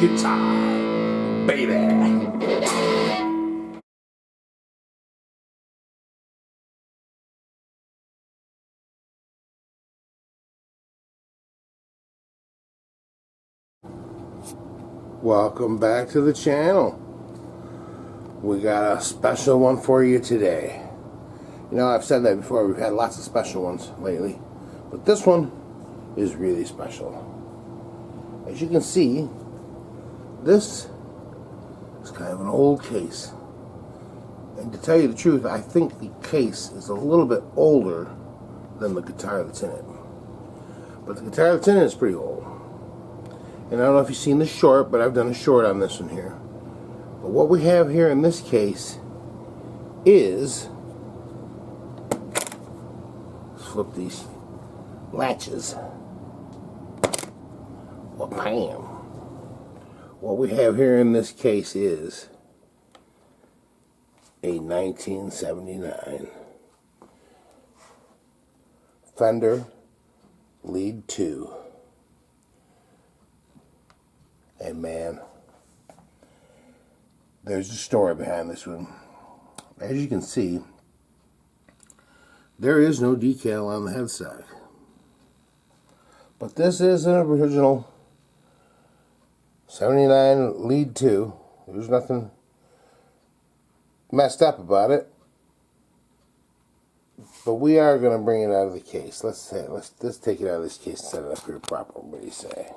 guitar, baby. Welcome back to the channel. We got a special one for you today. You know, I've said that before, we've had lots of special ones lately, but this one is really special. As you can see, this is kind of an old case. And to tell you the truth, I think the case is a little bit older than the guitar that's in it. But the guitar that's in it is pretty old. And I don't know if you've seen the short, but I've done a short on this one here. But what we have here in this case is, let's flip these latches. Well, bam. What we have here in this case is a 1979 Fender Lead 2. And man, there's a story behind this one. As you can see, there is no decal on the headstock. But this is an original 79 Lead 2. There's nothing messed up about it. But we are going to bring it out of the case. Let's take it out of this case and set it up here proper. What do you say?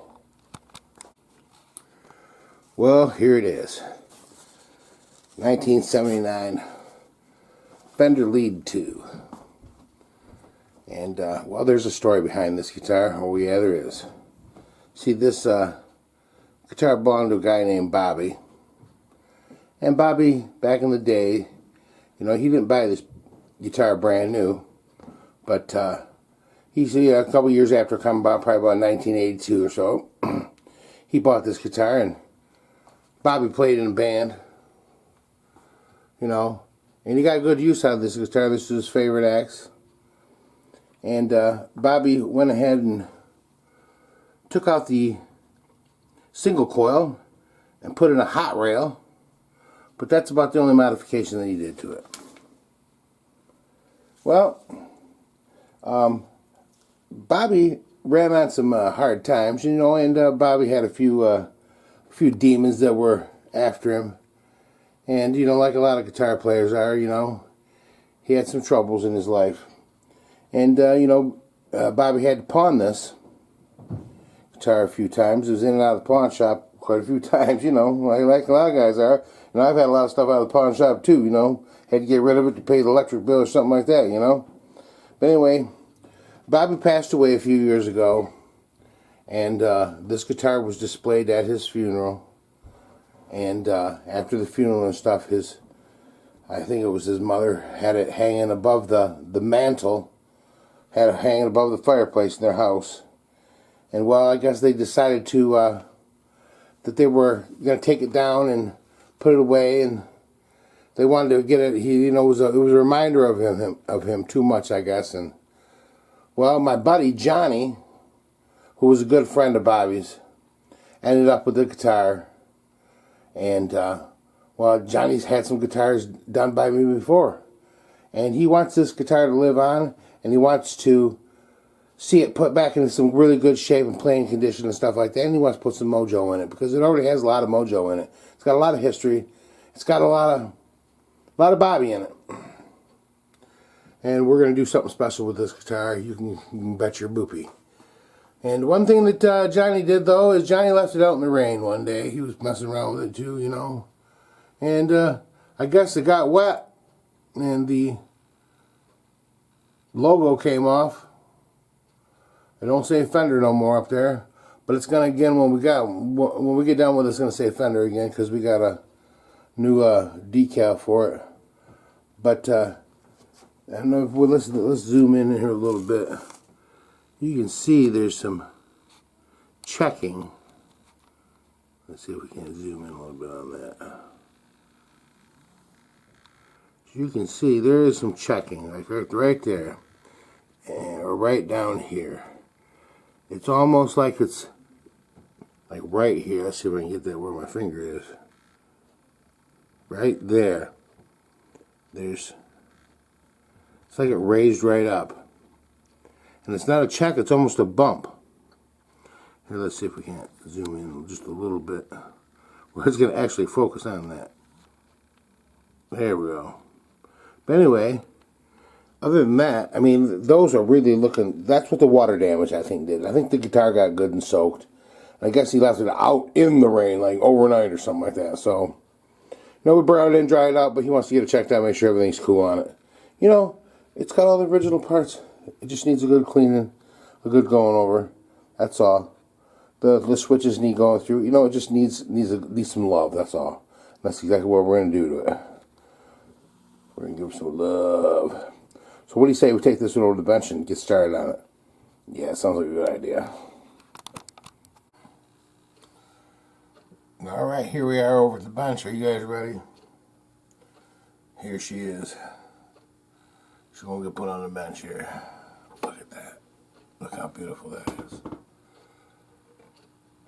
Well, here it is. 1979 Fender Lead 2. And, well, there's a story behind this guitar. Oh, yeah, there is. See, this guitar belonged to a guy named Bobby. And Bobby, back in the day, you know, he didn't buy this guitar brand new. But he's a couple years after coming about, probably about 1982 or so, he bought this guitar, and Bobby played in a band, you know, and he got good use out of this guitar. This was his favorite acts. And Bobby went ahead and took out the single coil and put in a hot rail, but that's about the only modification that he did to it. Well, Bobby ran on some hard times, you know, and Bobby had a few demons that were after him. And, you know, like a lot of guitar players are, you know, he had some troubles in his life. And, you know, Bobby had to pawn this guitar a few times. It was in and out of the pawn shop quite a few times, you know, like a lot of guys are. You know, I've had a lot of stuff out of the pawn shop too, you know. Had to get rid of it to pay the electric bill or something like that, you know. But anyway, Bobby passed away a few years ago. And this guitar was displayed at his funeral. And after the funeral and stuff, I think it was his mother, had it hanging above the mantle, had it hanging above the fireplace in their house. And well, I guess they decided to, that they were going to take it down and put it away, and they wanted to get it, you know, it was a reminder of him too much, I guess. And well, my buddy Johnny, who was a good friend of Bobby's, ended up with the guitar. And, well, Johnny's had some guitars done by me before. And he wants this guitar to live on, and he wants to see it put back into some really good shape and playing condition and stuff like that. And he wants to put some mojo in it, because it already has a lot of mojo in it. It's got a lot of history. It's got a lot of Bobby in it. And we're going to do something special with this guitar. You can bet your boopy. And one thing that Johnny did, though, is Johnny left it out in the rain one day. He was messing around with it, too, you know. And I guess it got wet, and the logo came off. It don't say Fender no more up there. But it's going to, again, when we get done with it, it's going to say Fender again, because we got a new decal for it. But I don't know if let's zoom in here a little bit. You can see there's some checking. Let's see if we can zoom in a little bit on that. You can see there is some checking, like right there, or right down here. It's almost like it's like right here. Let's see if I can get that where my finger is. Right there. It's like it raised right up. And it's not a check, it's almost a bump. Here, let's see if we can't zoom in just a little bit. Where it's going to actually focus on that. There we go. But anyway, other than that, I mean, those are really looking... That's what the water damage, I think, did. I think the guitar got good and soaked. I guess he left it out in the rain, like overnight or something like that. So, we brought it in, dried it out, but he wants to get it checked out, make sure everything's cool on it. It's got all the original parts. It just needs a good cleaning, a good going over. That's all. The switches need going through. It just needs some love. That's all. That's exactly what we're going to do to it. We're going to give it some love. So what do you say we take this one over to the bench and get started on it? Yeah, sounds like a good idea. All right, here we are over at the bench. Are you guys ready? Here she is. She's going to get put on the bench here. Look at that. Look how beautiful that is.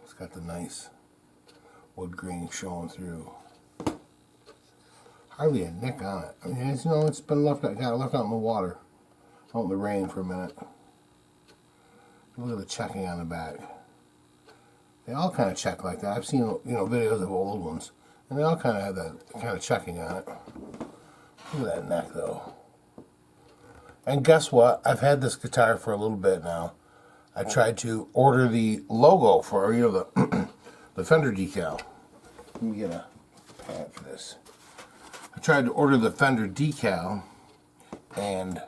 It's got the nice wood grain showing through. Hardly a nick on it. I mean, it's been left out in the water, out in the rain for a minute. Look at the checking on the back. They all kind of check like that. I've seen videos of old ones, and they all kind of have that kind of checking on it. Look at that neck, though. And guess what? I've had this guitar for a little bit now. I tried to order the logo for the Fender decal. Let me get a pad for this. I tried to order the Fender decal, and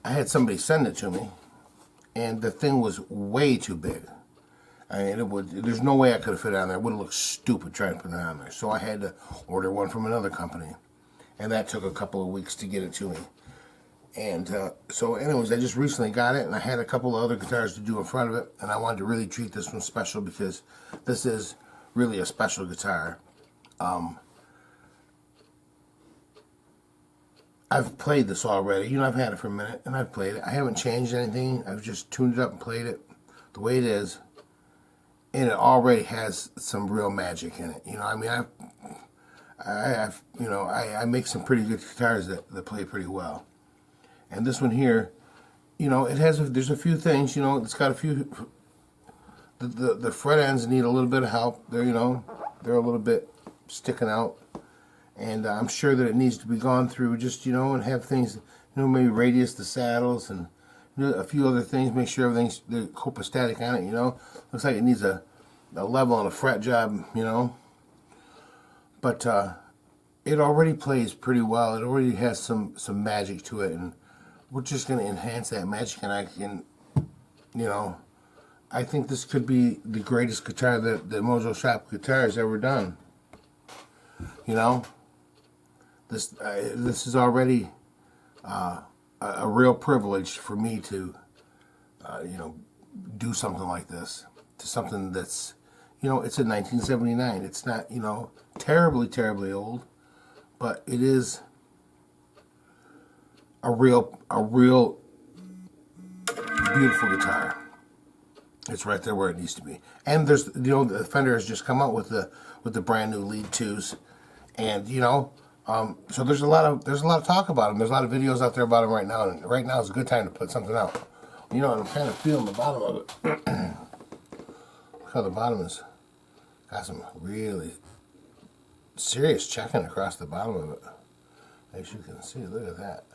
I had somebody send it to me, and the thing was way too big. I mean, there's no way I could have fit it on there. It would have looked stupid trying to put it on there. So I had to order one from another company, and that took a couple of weeks to get it to me. And so anyways, I just recently got it, and I had a couple of other guitars to do in front of it, and I wanted to really treat this one special because this is really a special guitar. I've played this already. I've had it for a minute, and I've played it. I haven't changed anything. I've just tuned it up and played it the way it is, and it already has some real magic in it. I mean, I make some pretty good guitars that play pretty well. And this one here, there's a few things, it's got a few, the fret ends need a little bit of help. They're a little bit sticking out. And I'm sure that it needs to be gone through just, and have things, maybe radius the saddles and a few other things, make sure everything's copacetic on it, Looks like it needs a level and a fret job, But it already plays pretty well. It already has some magic to it, and we're just going to enhance that magic, and I think this could be the greatest guitar that Mojo Shop Guitar has ever done. This is already a real privilege for me to, do something like this, to something that's, it's a 1979. It's not, terribly, terribly old, but it is a real beautiful guitar. It's right there where it needs to be. And there's, the Fender has just come out with the brand new lead twos, and so there's a lot of talk about them. There's a lot of videos out there about them right now, and right now is a good time to put something out. And I'm kind of feeling the bottom of it. Look how the bottom is got some really serious checking across the bottom of it. As you can see, look at that.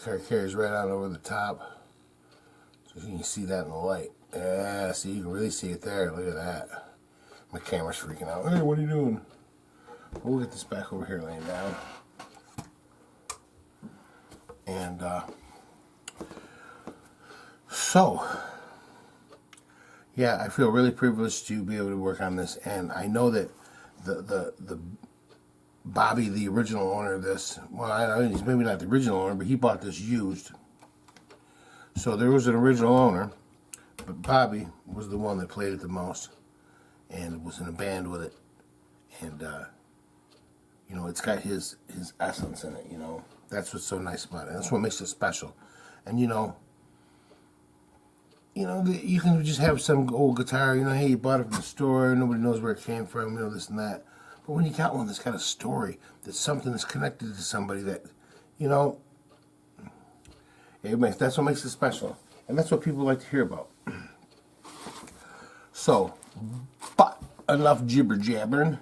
It carries right out over the top. So you can see that in the light. Yeah, see, you can really see it there. Look at that. My camera's freaking out. Hey, what are you doing? We'll get this back over here laying down. And so, yeah, I feel really privileged to be able to work on this, and I know that the Bobby, the original owner of this, well, I know he's maybe not the original owner, but he bought this used. So there was an original owner, but Bobby was the one that played it the most, and was in a band with it, and it's got his essence in it. That's what's so nice about it. That's what makes it special. And you know, you can just have some old guitar, you know, hey, you bought it from the store, nobody knows where it came from, you know, this and that. But when you got one that's got a story, that's something that's connected to somebody that, you know, that's what makes it special. And that's what people like to hear about. So, but enough jibber jabbering.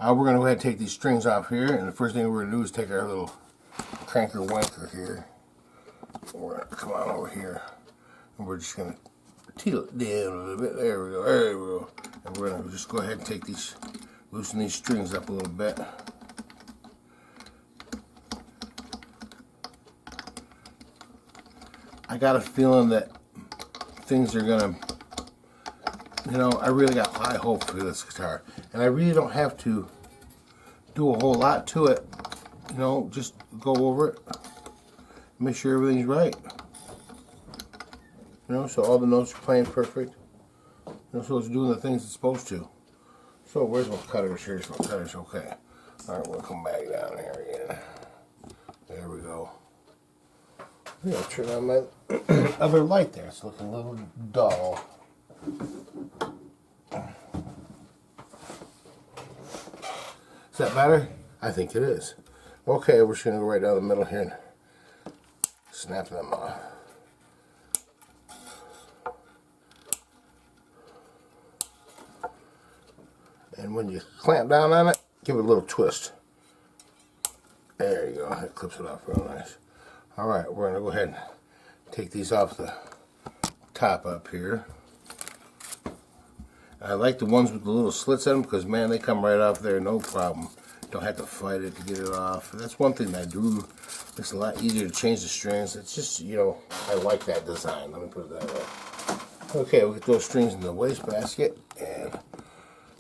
We're going to go ahead and take these strings off here. And the first thing we're going to do is take our little cranker wanker here. We're going to come on over here. And we're just going to teal it down a little bit. There we go. There we go. And we're going to just go ahead and take these, loosen these strings up a little bit. I got a feeling that things are going to, you know, I really got high hope for this guitar. And I really don't have to do a whole lot to it. You know, just go over it. Make sure everything's right. You know, so all the notes are playing perfect. You know, so it's doing the things it's supposed to. So where's my cutters? Here's my cutters. Okay. Alright, we'll come back down here again. There we go. I'm going to turn on my other light there. It's looking a little dull. Is that better? I think it is. Okay, we're just going to go right down the middle here and snap them off. And when you clamp down on it, give it a little twist. There you go. It clips it off real nice. Alright, we're going to go ahead and take these off the top up here. I like the ones with the little slits in them because, man, they come right off there, no problem. Don't have to fight it to get it off. That's one thing that I do. It's a lot easier to change the strings. It's just, you know, I like that design. Let me put it that way. Okay, we'll get those strings in the wastebasket and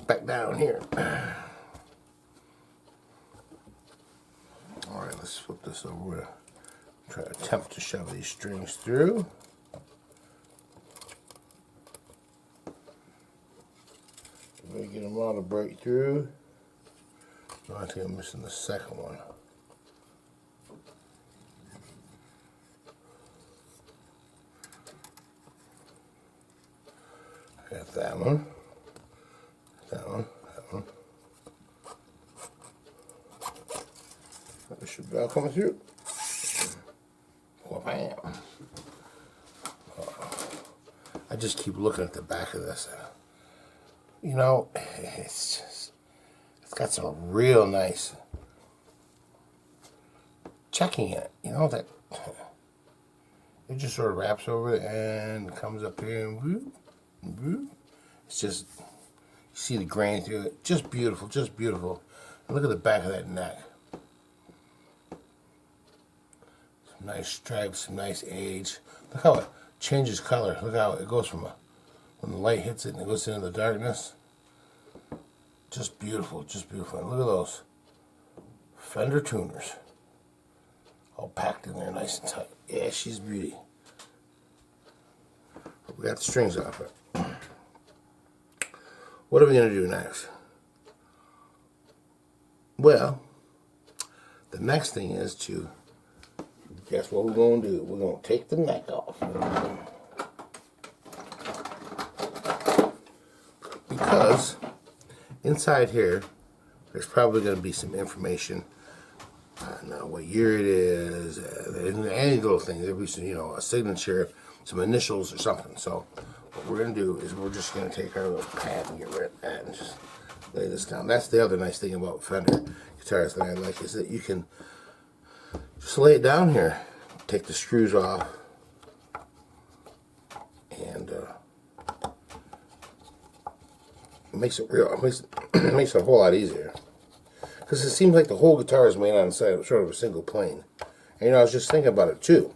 back down here. Alright, let's flip this over. We're going to try to attempt to shove these strings through. Maybe get them all to break through. No, I think I'm missing the second one. I got that one. That one. That one. That should be all coming through. Well, bam. I just keep looking at the back of this. You know, it's got some real nice checking in it. You know, that it just sort of wraps over it and comes up here and whoop, whoop. It's just, you see the grain through it. Just beautiful, just beautiful. And look at the back of that neck. Some nice stripes, some nice age. Look how it changes color. Look how it goes from when the light hits it and it goes into the darkness. Just beautiful, just beautiful. And look at those Fender tuners. All packed in there nice and tight. Yeah, she's a beauty. We got the strings off it. What are we going to do next? Well, the next thing is to, guess what we're going to do? We're going to take the neck off. Because inside here, there's probably going to be some information. I don't know what year it is, any little thing. There'll be some, you know, a signature, some initials or something. So what we're going to do is we're just going to take our little pad and get rid of that and just lay this down. That's the other nice thing about Fender guitars that I like, is that you can just lay it down here, take the screws off, and it makes it makes it a whole lot easier. Because it seems like the whole guitar is made on the side of sort of a single plane. And, you know, I was just thinking about it too.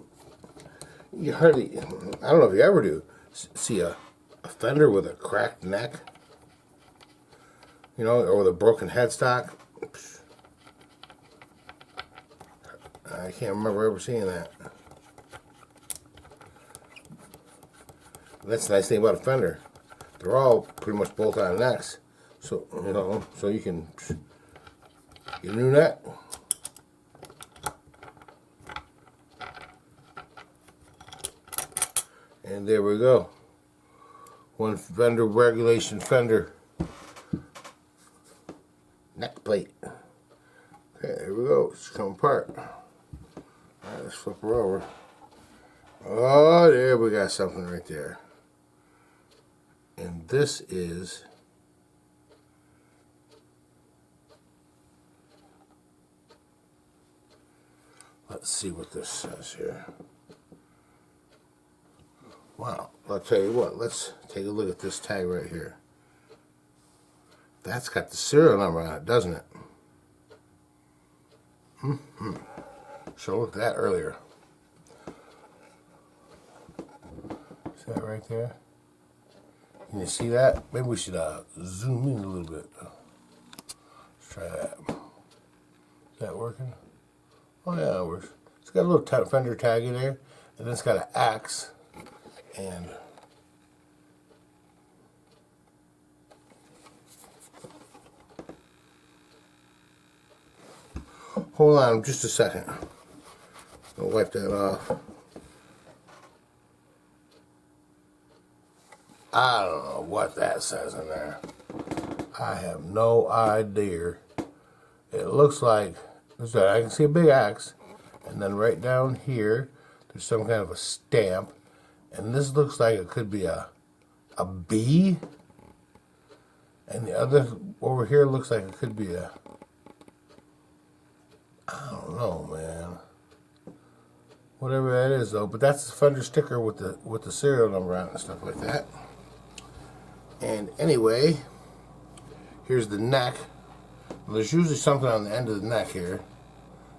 You hardly, I don't know if you ever do, see a Fender with a cracked neck, you know, or with a broken headstock. I can't remember ever seeing that. That's the nice thing about a Fender. They're all pretty much bolt-on necks. So, you know, so you can get a new neck. And there we go. One Fender regulation Fender neck plate. Okay, here we go. It's come apart. Alright, let's flip her over. Oh, there we got something right there. And this is let's see what this says here. Wow, I'll tell you what, let's take a look at this tag right here. That's got the serial number on it, doesn't it? Should have looked at that earlier. See that right there? Can you see that? Maybe we should zoom in a little bit. Let's try that. Is that working? Oh yeah, it works. It's got a little Fender tag in there, and then it's got an axe. And hold on just a second. I'll wipe that off. I don't know what that says in there. I have no idea. It looks like I can see a big axe, and then right down here there's some kind of a stamp. And this looks like it could be a B. And the other over here looks like it could be a, I don't know, man. Whatever that is though, but that's the Fender sticker with the serial number on it and stuff like that. And anyway, here's the neck. Well, there's usually something on the end of the neck here.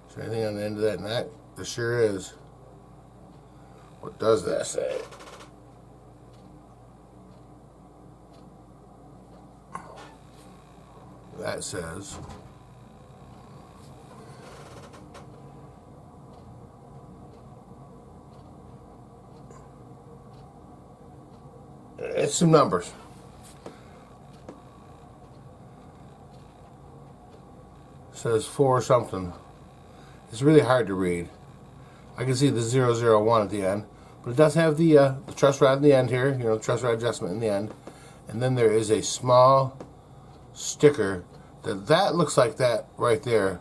Is there anything on the end of that neck? There sure is. What does that say? That says it's some numbers. It says 4 something. It's really hard to read. I can see the 001 at the end. But it does have the truss rod in the end here, you know, the truss rod adjustment in the end. And then there is a small sticker that looks like that right there.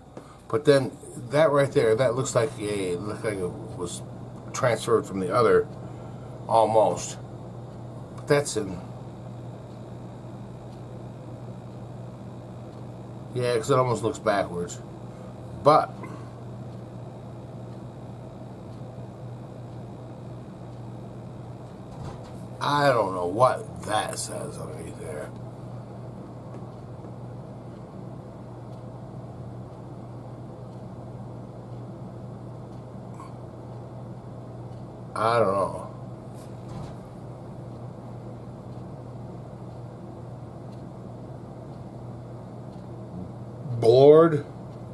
But then that right there, that looks like it was transferred from the other almost. But that's in. Yeah, because it almost looks backwards. But I don't know what that says underneath there. I don't know.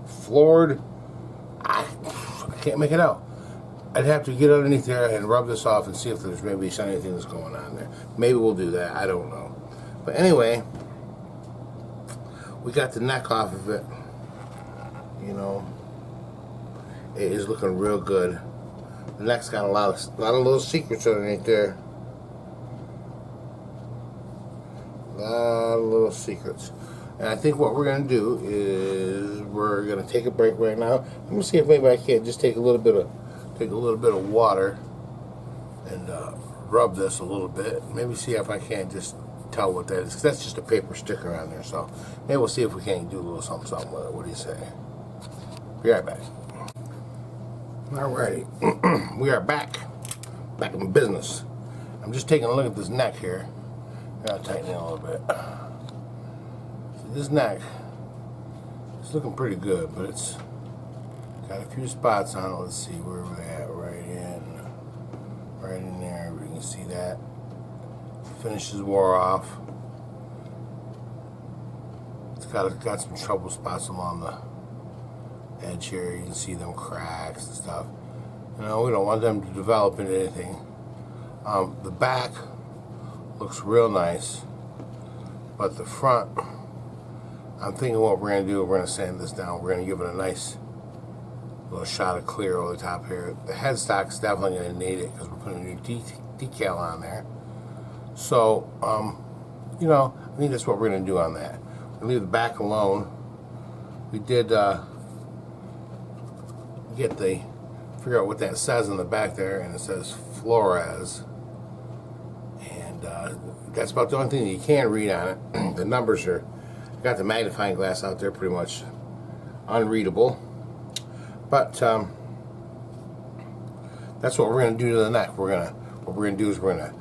Floored. I can't make it out. I'd have to get underneath there and rub this off and see if there's maybe anything that's going on there. Maybe we'll do that. I don't know. But anyway, we got the neck off of it. You know, it is looking real good. The neck's got a lot of little secrets underneath there. A lot of little secrets. And I think what we're going to do is we're going to take a break right now. I'm going to see if maybe I can't just take a little bit of water and rub this a little bit. Maybe see if I can't just tell what that is, because that's just a paper sticker on there. So maybe we'll see if we can't do a little something with it. What do you say? Be right back. Alrighty, we are back in business. I'm just taking a look at this neck here. I'll tighten it a little bit. This neck is looking pretty good, but it's got a few spots on it. Let's see where we're at. Right in there. You can see that. The finishes wore off. It's got some trouble spots along the edge here. You can see them cracks and stuff. You know, we don't want them to develop into anything. The back looks real nice, but the front, I'm thinking what we're going to do, we're going to sand this down. We're going to give it a nice little shot of clear over the top here. The headstock's definitely going to need it because we're putting a new decal on there. So, you know, I think that's what we're going to do on that. We'll leave the back alone. We did figure out what that says on the back there, and it says Flores. And that's about the only thing that you can read on it. The numbers are, got the magnifying glass out there, pretty much unreadable. But that's what we're going to do to the neck. What we're going to do is we're going to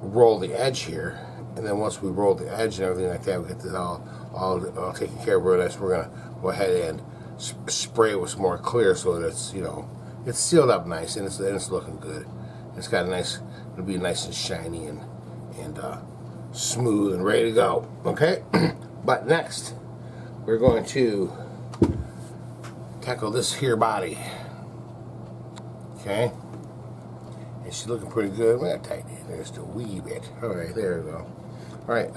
roll the edge here, and then once we roll the edge and everything like that, we get this all taken care of. Real nice. We're going to go ahead and spray it with some more clear so that it's, you know, it's sealed up nice and it's looking good. It's got a nice, it'll be nice and shiny and smooth and ready to go. Okay, but next we're going to tackle this here body. Okay, and she's looking pretty good. We're gonna tighten it just a wee bit. All right, there we go. All right,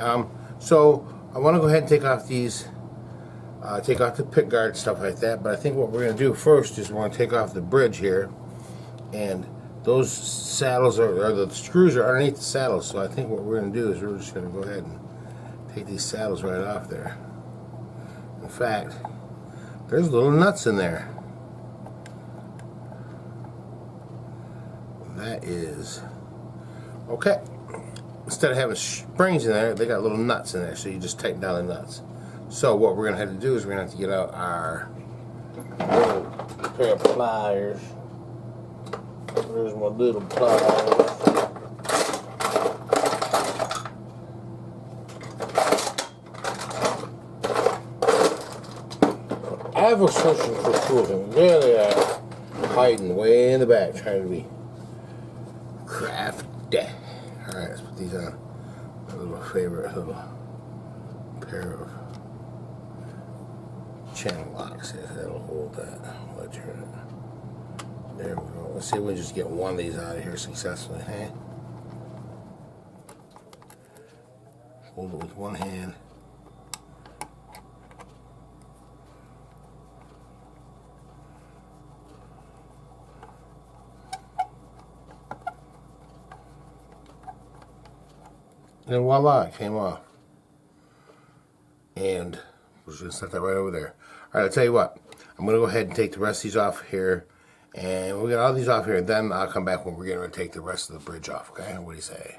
so I want to go ahead and take off these. Take off the pick guard and stuff like that, but I think what we're going to do first is we're going to take off the bridge here, and those saddles or the screws are underneath the saddles, so I think what we're going to do is we're just going to go ahead and take these saddles right off there. In fact, there's little nuts in there. That is okay. Instead of having springs in there, they got little nuts in there, so you just tighten down the nuts. So what we're going to have to do is we're going to have to get out our little pair of pliers. There's my little pliers. I was searching for tools, and there they are, hiding way in the back, trying to be crafty. Alright, let's put these on. My little favorite little pair of channel locks here. That'll hold that. Let you turn it. There we go. Let's see if we can just get one of these out of here successfully. Hey? Hold it with one hand. And voila, it came off. And we're just going to set that right over there. Alright, I'll tell you what. I'm going to go ahead and take the rest of these off here. And we'll get all these off here. Then I'll come back when we're getting ready to take the rest of the bridge off. Okay? What do you say?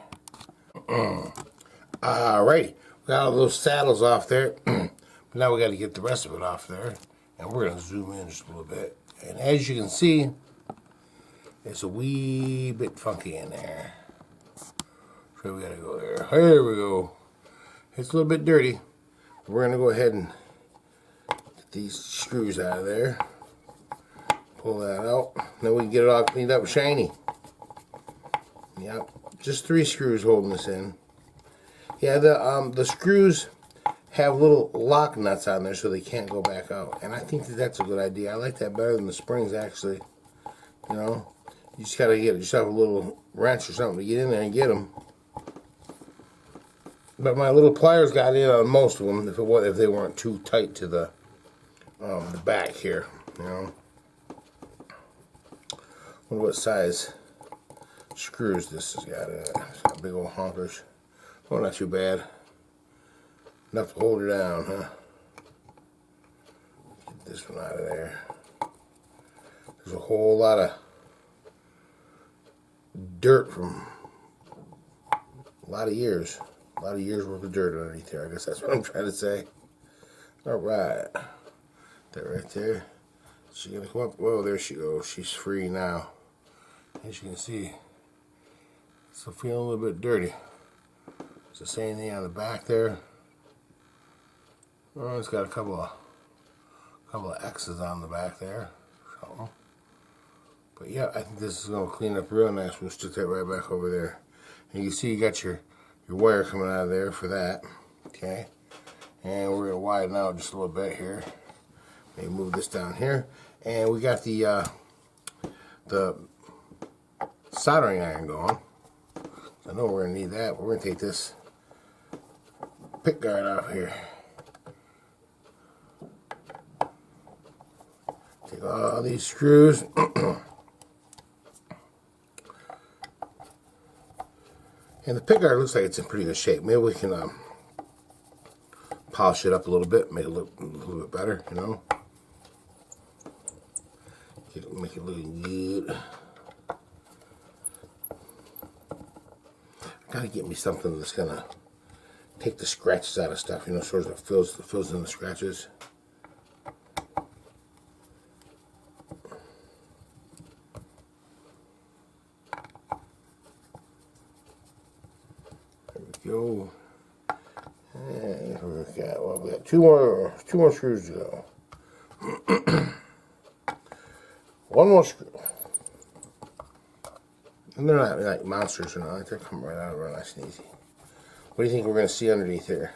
Alrighty. We got all those saddles off there. But now we got to get the rest of it off there. And we're going to zoom in just a little bit. And as you can see, it's a wee bit funky in there. So we got to go there. There we go. It's a little bit dirty. We're going to go ahead and get these screws out of there. Pull that out. Then we can get it all cleaned up shiny. Yep. Just 3 screws holding this in. Yeah, the screws have little lock nuts on there so they can't go back out. And I think that that's a good idea. I like that better than the springs, actually. You know, you just got to get yourself a little wrench or something to get in there and get them. But my little pliers got in on most of them if they weren't too tight to the back here, you know. Wonder what size screws this has got in it. It's got big old honkers. Oh, not too bad. Enough to hold her down, huh? Get this one out of there. There's a whole lot of dirt from a lot of years. A lot of years worth of dirt underneath there. I guess that's what I'm trying to say. Alright. That right there. She's going to come up. Whoa, there she goes. She's free now. As you can see, it's still feeling a little bit dirty. It's the same thing on the back there. Oh, it's got a couple of X's on the back there. So, but yeah, I think this is going to clean up real nice. We'll stick that right back over there. And you see you got your wire coming out of there for that. Okay. And we're going to widen out just a little bit here. Maybe move this down here. And we got the soldering iron going. I know we're going to need that. We're going to take this pick guard out here. Take all these screws. And the pickguard looks like it's in pretty good shape. Maybe we can polish it up a little bit, make it look a little bit better, you know. Make it look good. Gotta get me something that's gonna take the scratches out of stuff, you know, sort of fills in the scratches. Go. And we got two more screws to go. One more screw. And they're not like monsters or not. They're coming right out real nice and easy. What do you think we're going to see underneath here?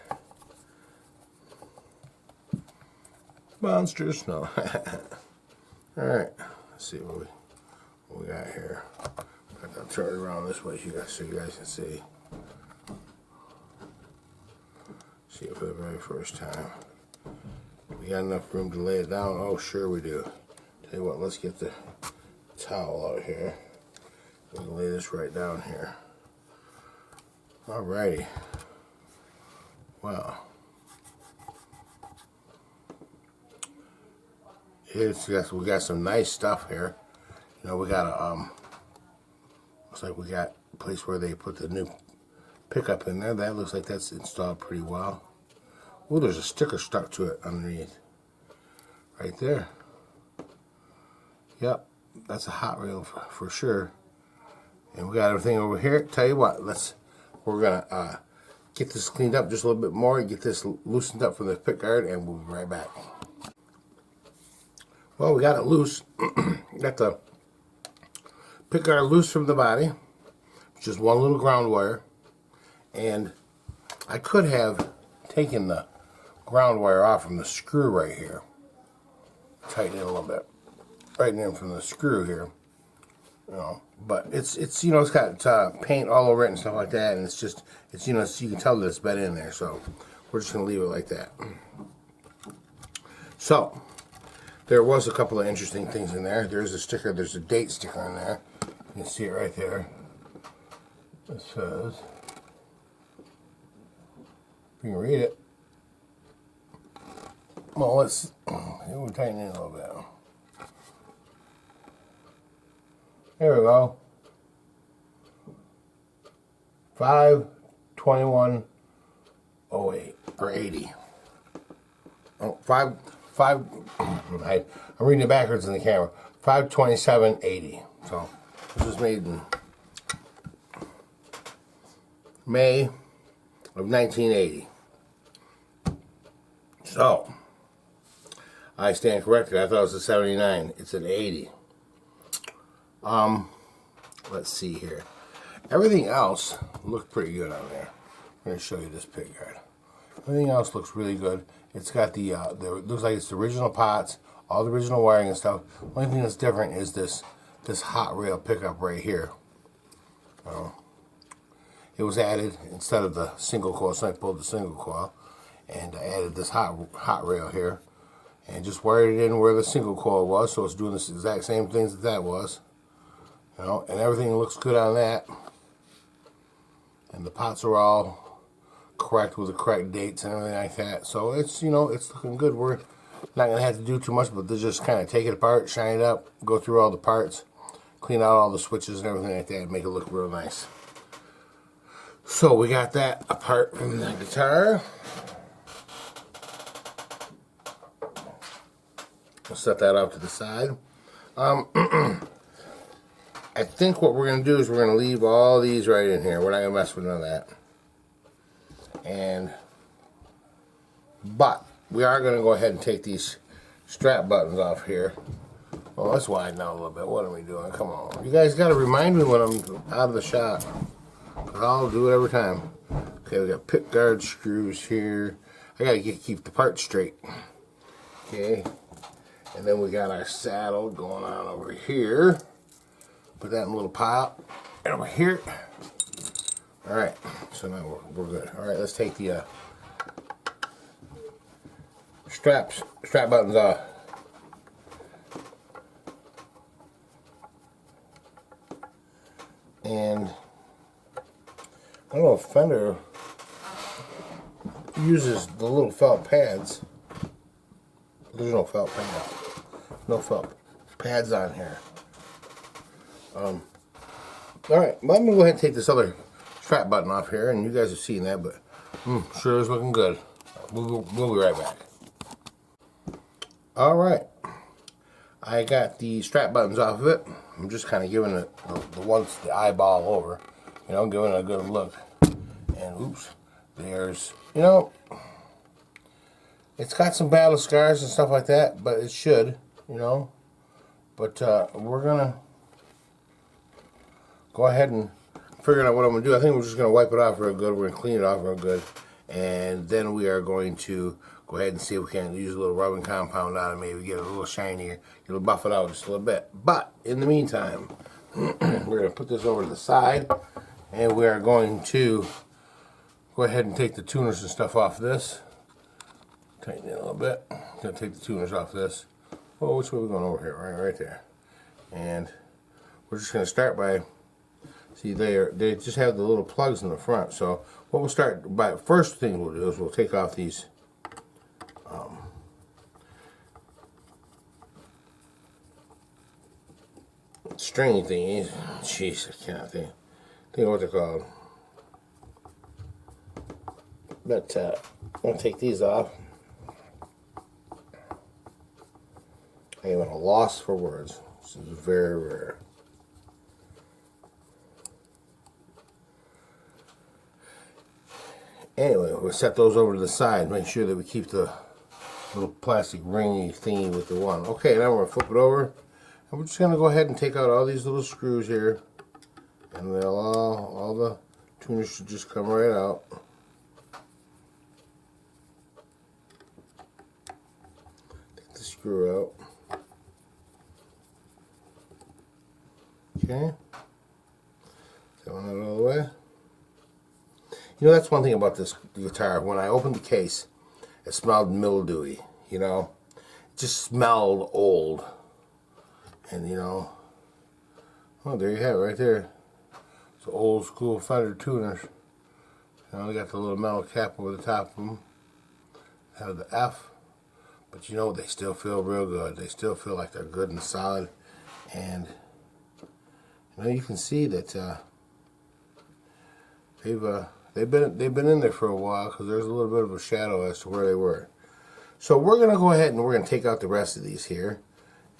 Monsters? No. Alright. Let's see what we got here. I'll turn it around this way so you guys can see. See it for the very first time. We got enough room to lay it down. Oh, sure we do. Tell you what, let's get the towel out here. We can lay this right down here. Alrighty. Wow. We got some nice stuff here. You know, we got a looks like we got a place where they put the new pickup in there. That looks like that's installed pretty well. Oh, there's a sticker stuck to it underneath. Right there. Yep, that's a hot reel for sure. And we got everything over here. Tell you what, we're gonna get this cleaned up just a little bit more, get this loosened up from the pickguard, and we'll be right back. Well, we got it loose. Got the pickguard loose from the body. Just one little ground wire. And I could have taken the ground wire off from the screw right here. Tighten it a little bit. Right in from the screw here. You know, but it's you know, it's got paint all over it and stuff like that, and it's you know, you can tell that it's been in there, so we're just gonna leave it like that. So there was a couple of interesting things in there. There's a sticker, there's a date sticker in there. You can see it right there. It says, if you can read it. Well, we'll tighten it a little bit. There we go. 5/21/08 or 80. Oh, I'm reading it backwards in the camera. 5/27/80. So this was made in May of 1980. So I stand corrected. I thought it was a 79. It's an 80. Let's see here. Everything else looked pretty good on there. I'm going to show you this pickguard. Everything else looks really good. It's got the it looks like it's the original pots, all the original wiring and stuff. The only thing that's different is this hot rail pickup right here. It was added instead of the single coil, so I pulled the single coil and I added this hot rail here and just wired it in where the single coil was, so it's doing the exact same things that was. You know, and everything looks good on that. And the pots are all correct with the correct dates and everything like that. So it's, you know, it's looking good. We're not going to have to do too much, but to just kind of take it apart, shine it up, go through all the parts, clean out all the switches and everything like that, and make it look real nice. So we got that apart from the guitar. We'll set that off to the side. I think what we're going to do is we're going to leave all these right in here. We're not going to mess with none of that. But we are going to go ahead and take these strap buttons off here. Well, let's widen out a little bit. What are we doing? Come on. You guys got to remind me when I'm out of the shop. I'll do it every time. Okay, we got pickguard screws here. I got to keep the parts straight. Okay. And then we got our saddle going on over here. Put that in a little pile. And over here. Alright, so now we're good. Alright, let's take the strap buttons off. And I don't know if Fender uses the little felt pads. There's no felt pads. No felt pads on here. Alright, well, I'm going to go ahead and take this other strap button off here, and you guys have seen that, but sure is looking good. We'll be right back. Alright, I got the strap buttons off of it. I'm just kind of giving it the eyeball over, you know, giving it a good look. And oops, there's, you know, it's got some battle scars and stuff like that, but it should, you know. But we're gonna go ahead and figure out what I'm gonna do. I think we're just gonna wipe it off real good. We're gonna clean it off real good, and then we are going to go ahead and see if we can use a little rubbing compound on it, maybe get it a little shinier, it'll buff it out just a little bit. But in the meantime, we're gonna put this over to the side, and we are going to go ahead and take the tuners and stuff off this. Tighten it a little bit. Gonna take the tuners off this. Oh, which way are we going over here? Right there. And we're just gonna start by, see, they just have the little plugs in the front. So what we'll start by, first thing we'll do is we'll take off these stringy thingies. Jeez, I can't think of what they're called. But I'm gonna take these off. I am at a loss for words. This is very rare. Anyway, we'll set those over to the side. Make sure that we keep the little plastic ringy thingy with the one. Okay, now we're going to flip it over. And we're just going to go ahead and take out all these little screws here. And they'll all the tuners should just come right out. Take the screw out. Okay. That one out all the way. You know, that's one thing about this guitar. When I opened the case, it smelled mildewy, you know. It just smelled old. And, you know, oh, there you have it right there. It's old school Fender tuners. You know, they got the little metal cap over the top of them. Have the F. But, you know, they still feel real good. They still feel like they're good and solid. And, you know, you can see that they've been in there for a while, because there's a little bit of a shadow as to where they were. So we're going to go ahead and we're going to take out the rest of these here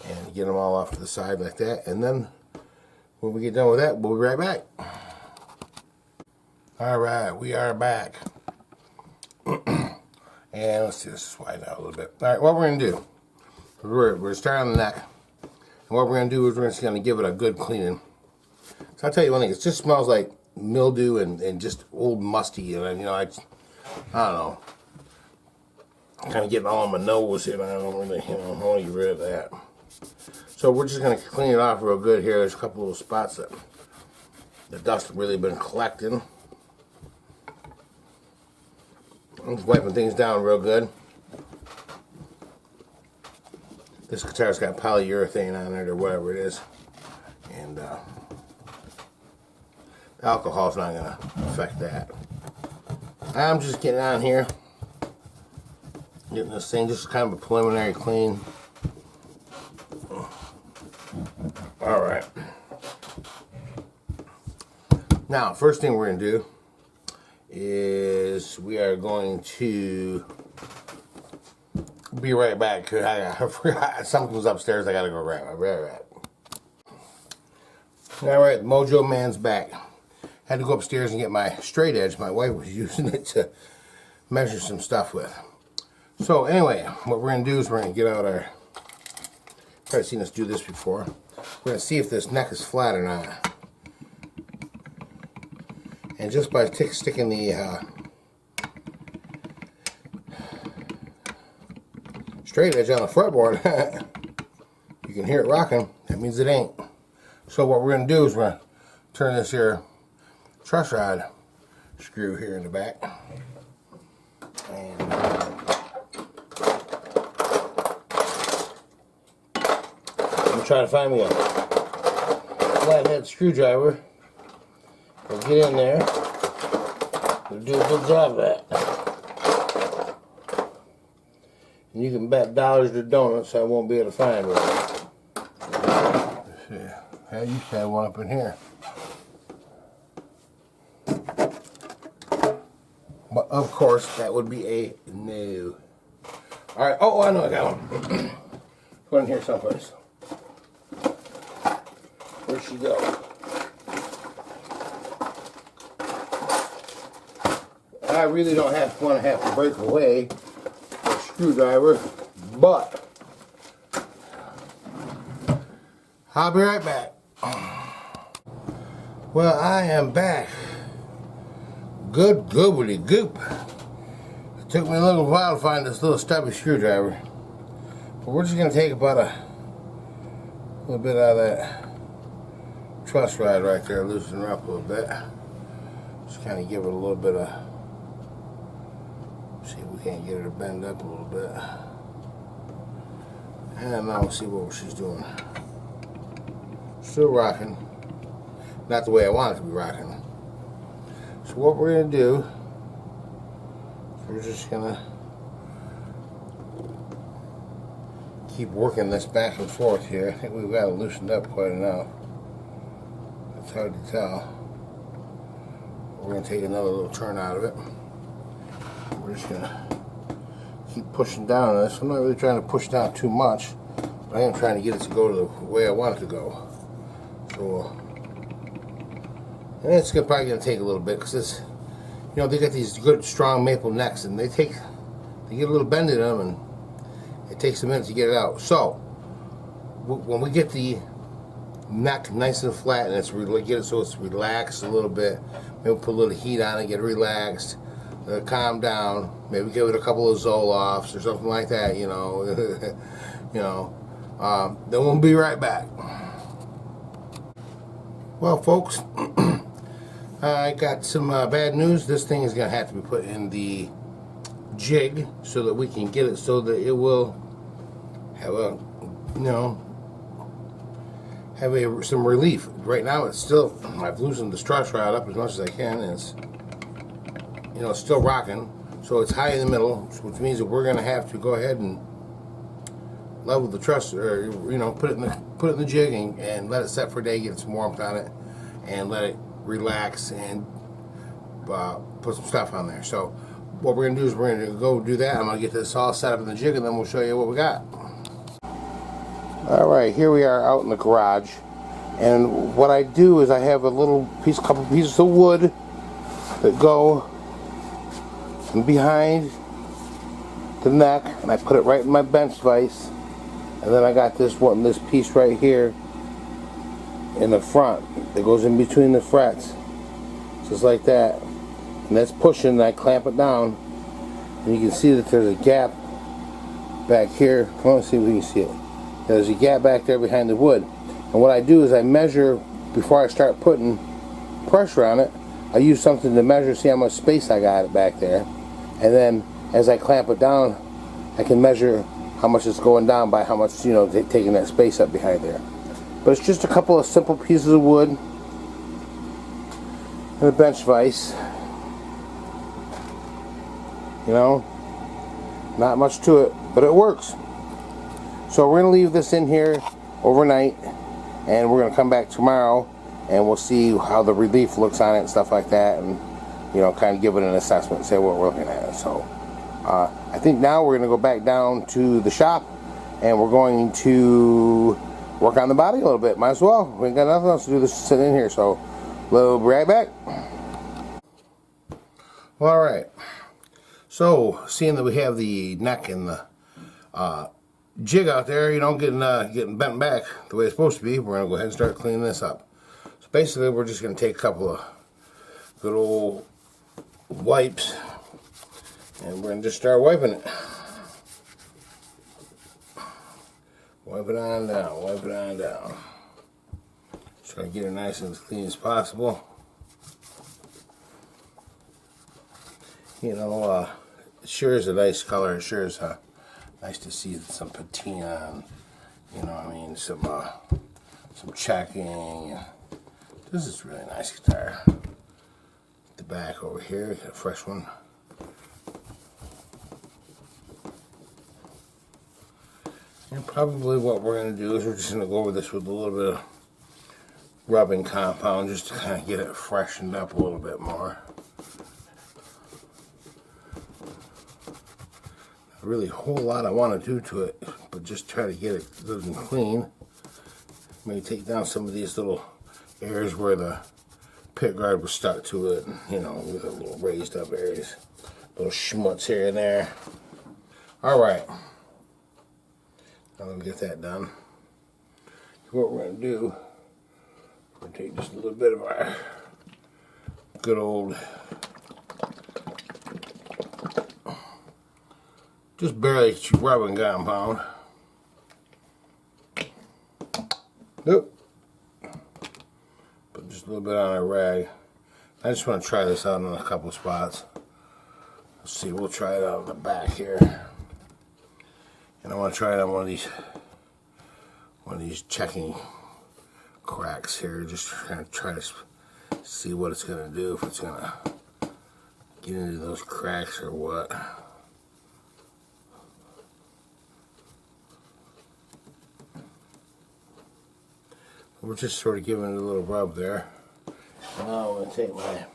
and get them all off to the side like that. And then when we get done with that, we'll be right back. Alright, we are back. And let's see, let's widen out a little bit. Alright, what we're going to do, we're going to start on the neck. And what we're going to do is we're just going to give it a good cleaning. So I'll tell you one thing, it just smells like mildew and just old musty, and you know, I don't know, kind of getting all on my nose here, and I don't really, you know, I want to get rid of that. So we're just going to clean it off real good here. There's a couple little spots that the dust has really been collecting. I'm just wiping things down real good. This guitar's got polyurethane on it or whatever it is, and alcohol's not going to affect that. I'm just getting on here, getting this thing, just kind of a preliminary clean. Alright. Now, first thing we're going to do is we are going to be right back. I forgot something was upstairs. I got to go right back. Alright, Mojo Man's back. Had to go upstairs and get my straight edge. My wife was using it to measure some stuff with. So anyway, what we're going to do is we're going to get out our, probably seen us do this before. We're going to see if this neck is flat or not. And just by sticking the straight edge on the fretboard, you can hear it rocking. That means it ain't. So what we're going to do is we're going to turn this here truss rod screw here in the back, and I'm trying to find me a flathead screwdriver. We'll get in there. It'll do a good job of that. And you can bet dollars to donuts I won't be able to find one. Let's see. I used to have one up in here. But of course, that would be a no. Alright, oh, I know I got one. Go in here someplace. Where'd she go? I really don't want to have to break away a screwdriver, but I'll be right back. Well, I am back. Good goobly goop. It took me a little while to find this little stubby screwdriver. But we're just going to take about a little bit out of that truss rod right there, loosen her up a little bit. Just kind of give it a little bit of, see if we can't get her to bend up a little bit. And now we'll see what she's doing. Still rocking. Not the way I want it to be rocking. So what we're going to do is we're just going to keep working this back and forth here. I think we've got it loosened up quite enough. It's hard to tell. We're going to take another little turn out of it. We're just going to keep pushing down on this. I'm not really trying to push down too much, but I am trying to get it to go to the way I want it to go. So, and it's probably going to take a little bit because it's, you know, they got these good strong maple necks and they get a little bend in them and it takes a minute to get it out. So when we get the neck nice and flat and it's get it so it's relaxed a little bit, maybe put a little heat on it, get it relaxed, calm down, maybe give it a couple of Zolofts or something like that, you know. Then we'll be right back. Well, folks, I got some bad news. This thing is going to have to be put in the jig so that we can get it so that it will have a, you know, have some relief. Right now it's still, I've loosened the truss rod up as much as I can and it's, you know, still rocking. So it's high in the middle, which means that we're going to have to go ahead and level the truss, or, you know, put it in the jig and let it set for a day, get some warmth on it, and let it relax and put some stuff on there. So what we're going to do is we're going to go do that. I'm going to get this all set up in the jig and then we'll show you what we got. Alright, here we are out in the garage, and what I do is I have a couple pieces of wood that go behind the neck, and I put it right in my bench vise, and then I got this piece right here in the front that goes in between the frets, just like that, and that's pushing, and I clamp it down, and you can see that there's a gap back here. Come on, see if we can see it. There's a gap back there behind the wood, and what I do is I measure before I start putting pressure on it. I use something to measure, see how much space I got it back there, and then as I clamp it down I can measure how much it's going down by how much, you know, taking that space up behind there. But it's just a couple of simple pieces of wood and a bench vise, you know, not much to it, but it works. So we're going to leave this in here overnight, and we're going to come back tomorrow and we'll see how the relief looks on it and stuff like that, and, you know, kind of give it an assessment, say what we're looking at. So I think now we're going to go back down to the shop and we're going to work on the body a little bit. Might as well. We ain't got nothing else to do, this sitting in here, so we'll be right back. Well, alright, so seeing that we have the neck and the jig out there, you know, getting bent back the way it's supposed to be, we're going to go ahead and start cleaning this up. So basically we're just going to take a couple of good old wipes and we're going to just start wiping it. Wipe it on down, wipe it on down. Try to get it nice and as clean as possible. You know, it sure is a nice color. It sure is nice to see some patina and, you know what I mean, some checking. This is a really nice guitar. the back over here, get a fresh one. And probably what we're going to do is we're just going to go over this with a little bit of rubbing compound just to kind of get it freshened up a little bit more. Not really a whole lot I want to do to it, but just try to get it good and clean. Maybe take down some of these little areas where the pit guard was stuck to it, you know, with a little raised up areas. Little schmutz here and there. Alright. Now that we get that done, what we're going to do, we're going to take just a little bit of our good old, just barely rubbing compound. Nope. Put just a little bit on our rag. I just want to try this out in a couple of spots. Let's see, we'll try it out in the back here. And I want to try it on one of these checking cracks here, just kind of try to see what it's going to do, if it's going to get into those cracks or what. We're just sort of giving it a little rub there. Now I'm going to take my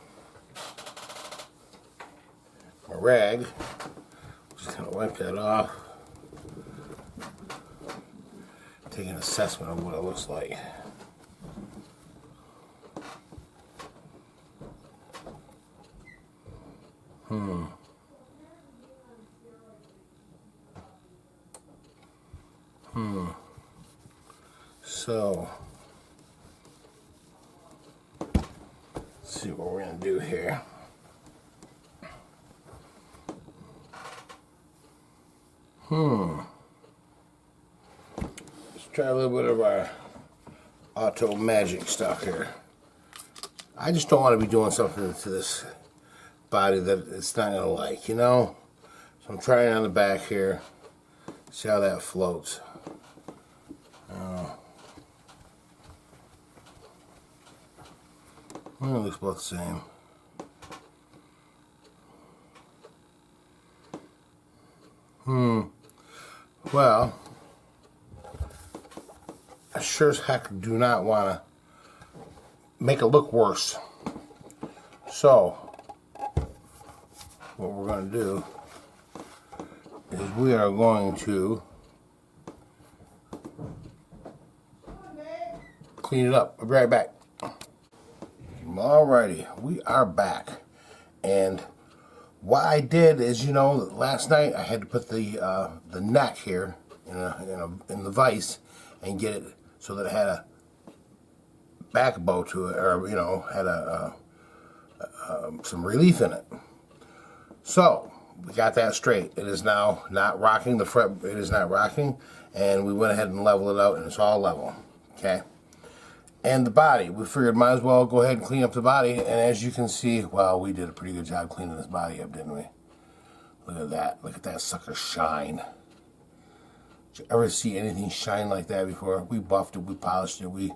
rag, just kind of wipe that off. Take an assessment of what it looks like. So, let's see what we're going to do here. Let's try a little bit of our auto magic stuff here. I just don't want to be doing something to this body that it's not going to like, you know? So I'm trying on the back here. See how that floats. Well, it looks both the same. Well, I sure as heck do not want to make it look worse. So, what we're going to do is we are going to clean it up. I'll be right back. Alrighty, we are back. And what I did is, you know, last night I had to put the neck here in the vise and get it so that it had a back bow to it, or, you know, had some relief in it. So we got that straight. It is now not rocking. The fret, it is not rocking, and we went ahead and leveled it out, and it's all level. Okay. And the body, we figured might as well go ahead and clean up the body. And as you can see, well, we did a pretty good job cleaning this body up, didn't we? Look at that. Look at that sucker shine. Did you ever see anything shine like that before? We buffed it, we polished it, we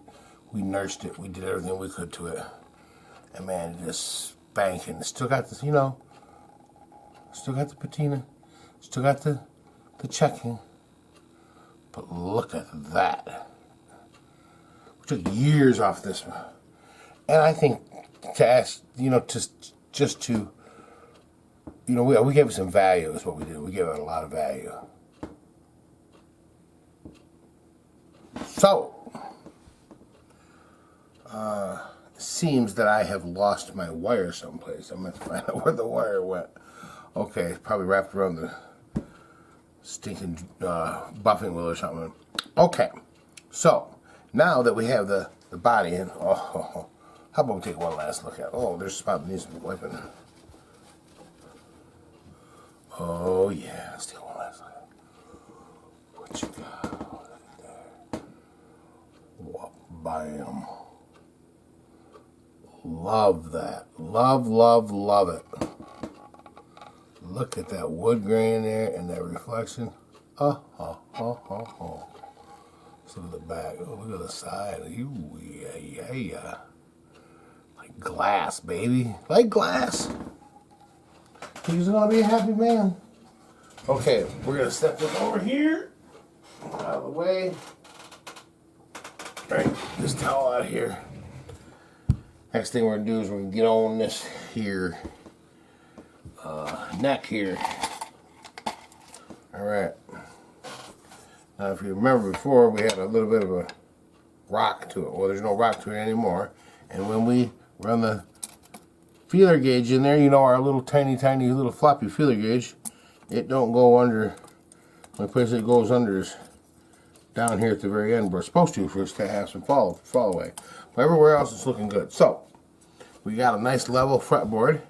nursed it, we did everything we could to it. And man, it just spanking. It still got this, you know, still got the patina, still got the checking. But look at that. Took years off this one, and I think to ask, you know, just to, you know, we gave it some value is what we did. We gave it a lot of value. So, it seems that I have lost my wire someplace. I'm going to find out where the wire went. Okay, it's probably wrapped around the stinking buffing wheel or something. Okay, so now that we have the body in, how about we take one last look at it? Oh, there's a spot that needs to be wiping. Oh yeah, let's take one last look at it. What you got? Look at there. What, bam. Love that. Love, love, love it. Look at that wood grain there and that reflection. Let's look at the back. Oh, look at the side. Ooh, yeah. Like glass, baby. Like glass. He's gonna be a happy man. Okay, we're gonna step this over here. Out of the way. Alright, this towel out of here. Next thing we're gonna do is we're gonna get on this here neck here. Alright. Now if you remember before, we had a little bit of a rock to it. Well, there's no rock to it anymore. And when we run the feeler gauge in there, you know, our little tiny little floppy feeler gauge, it don't go under. The place it goes under is down here at the very end where it's supposed to for us to have some fall away. But everywhere else it's looking good. So we got a nice level fretboard.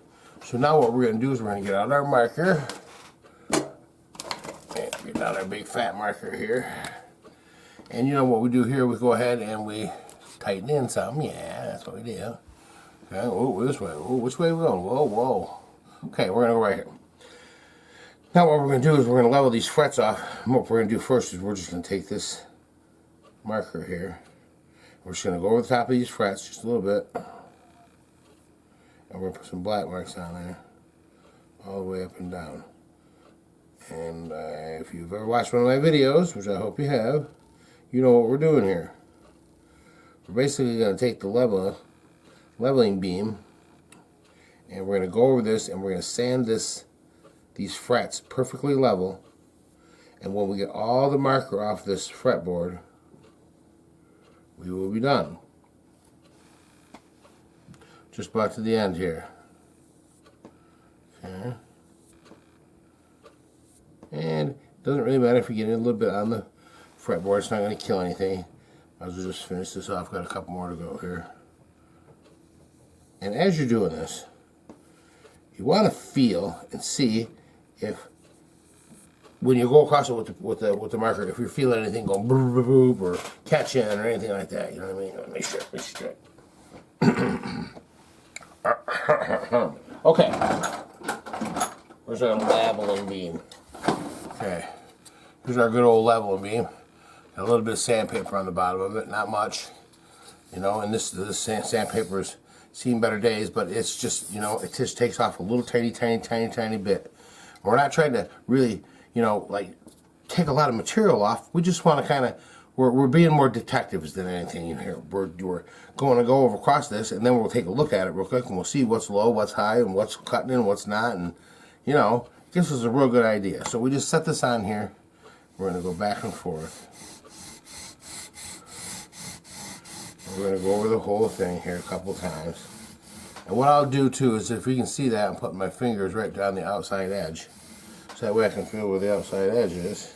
So now what we're going to do is we're going to get out our marker. And get out our big fat marker here. And you know what we do here, we go ahead and we tighten in some. Yeah, that's what we do. Okay, oh, this way. Oh, which way are we going? Whoa, whoa. Okay, we're going to go right here. Now what we're going to do is we're going to level these frets off. And what we're going to do first is we're just going to take this marker here. We're just going to go over the top of these frets just a little bit. And we're going to put some black marks on there. All the way up and down. And if you've ever watched one of my videos, which I hope you have, you know what we're doing here. We're basically going to take the leveling beam and we're going to go over this and we're going to sand these frets perfectly level. And when we get all the marker off this fretboard, we will be done. Just about to the end here. Okay. And it doesn't really matter if you get in a little bit on the fretboard, it's not going to kill anything. I'll just finish this off, got a couple more to go here. And as you're doing this, you want to feel and see if, when you go across it with the marker, if you're feeling anything going boop, boop, boop, or catching or anything like that, you know what I mean? Make sure, make sure. Okay. Where's our leveling beam? Okay. Here's our good old leveling beam. Got a little bit of sandpaper on the bottom of it, not much. You know, and this sandpaper has seen better days, but it's just, you know, it just takes off a little tiny bit. We're not trying to really, you know, like take a lot of material off. We just want to kind of, we're being more detectives than anything in here. We're going to go over across this, and then we'll take a look at it real quick, and we'll see what's low, what's high, and what's cutting and what's not, and, you know, it gives us a real good idea. So we just set this on here. We're going to go back and forth. We're going to go over the whole thing here a couple times. And what I'll do too is, if you can see that, I'm putting my fingers right down the outside edge. So that way I can feel where the outside edge is.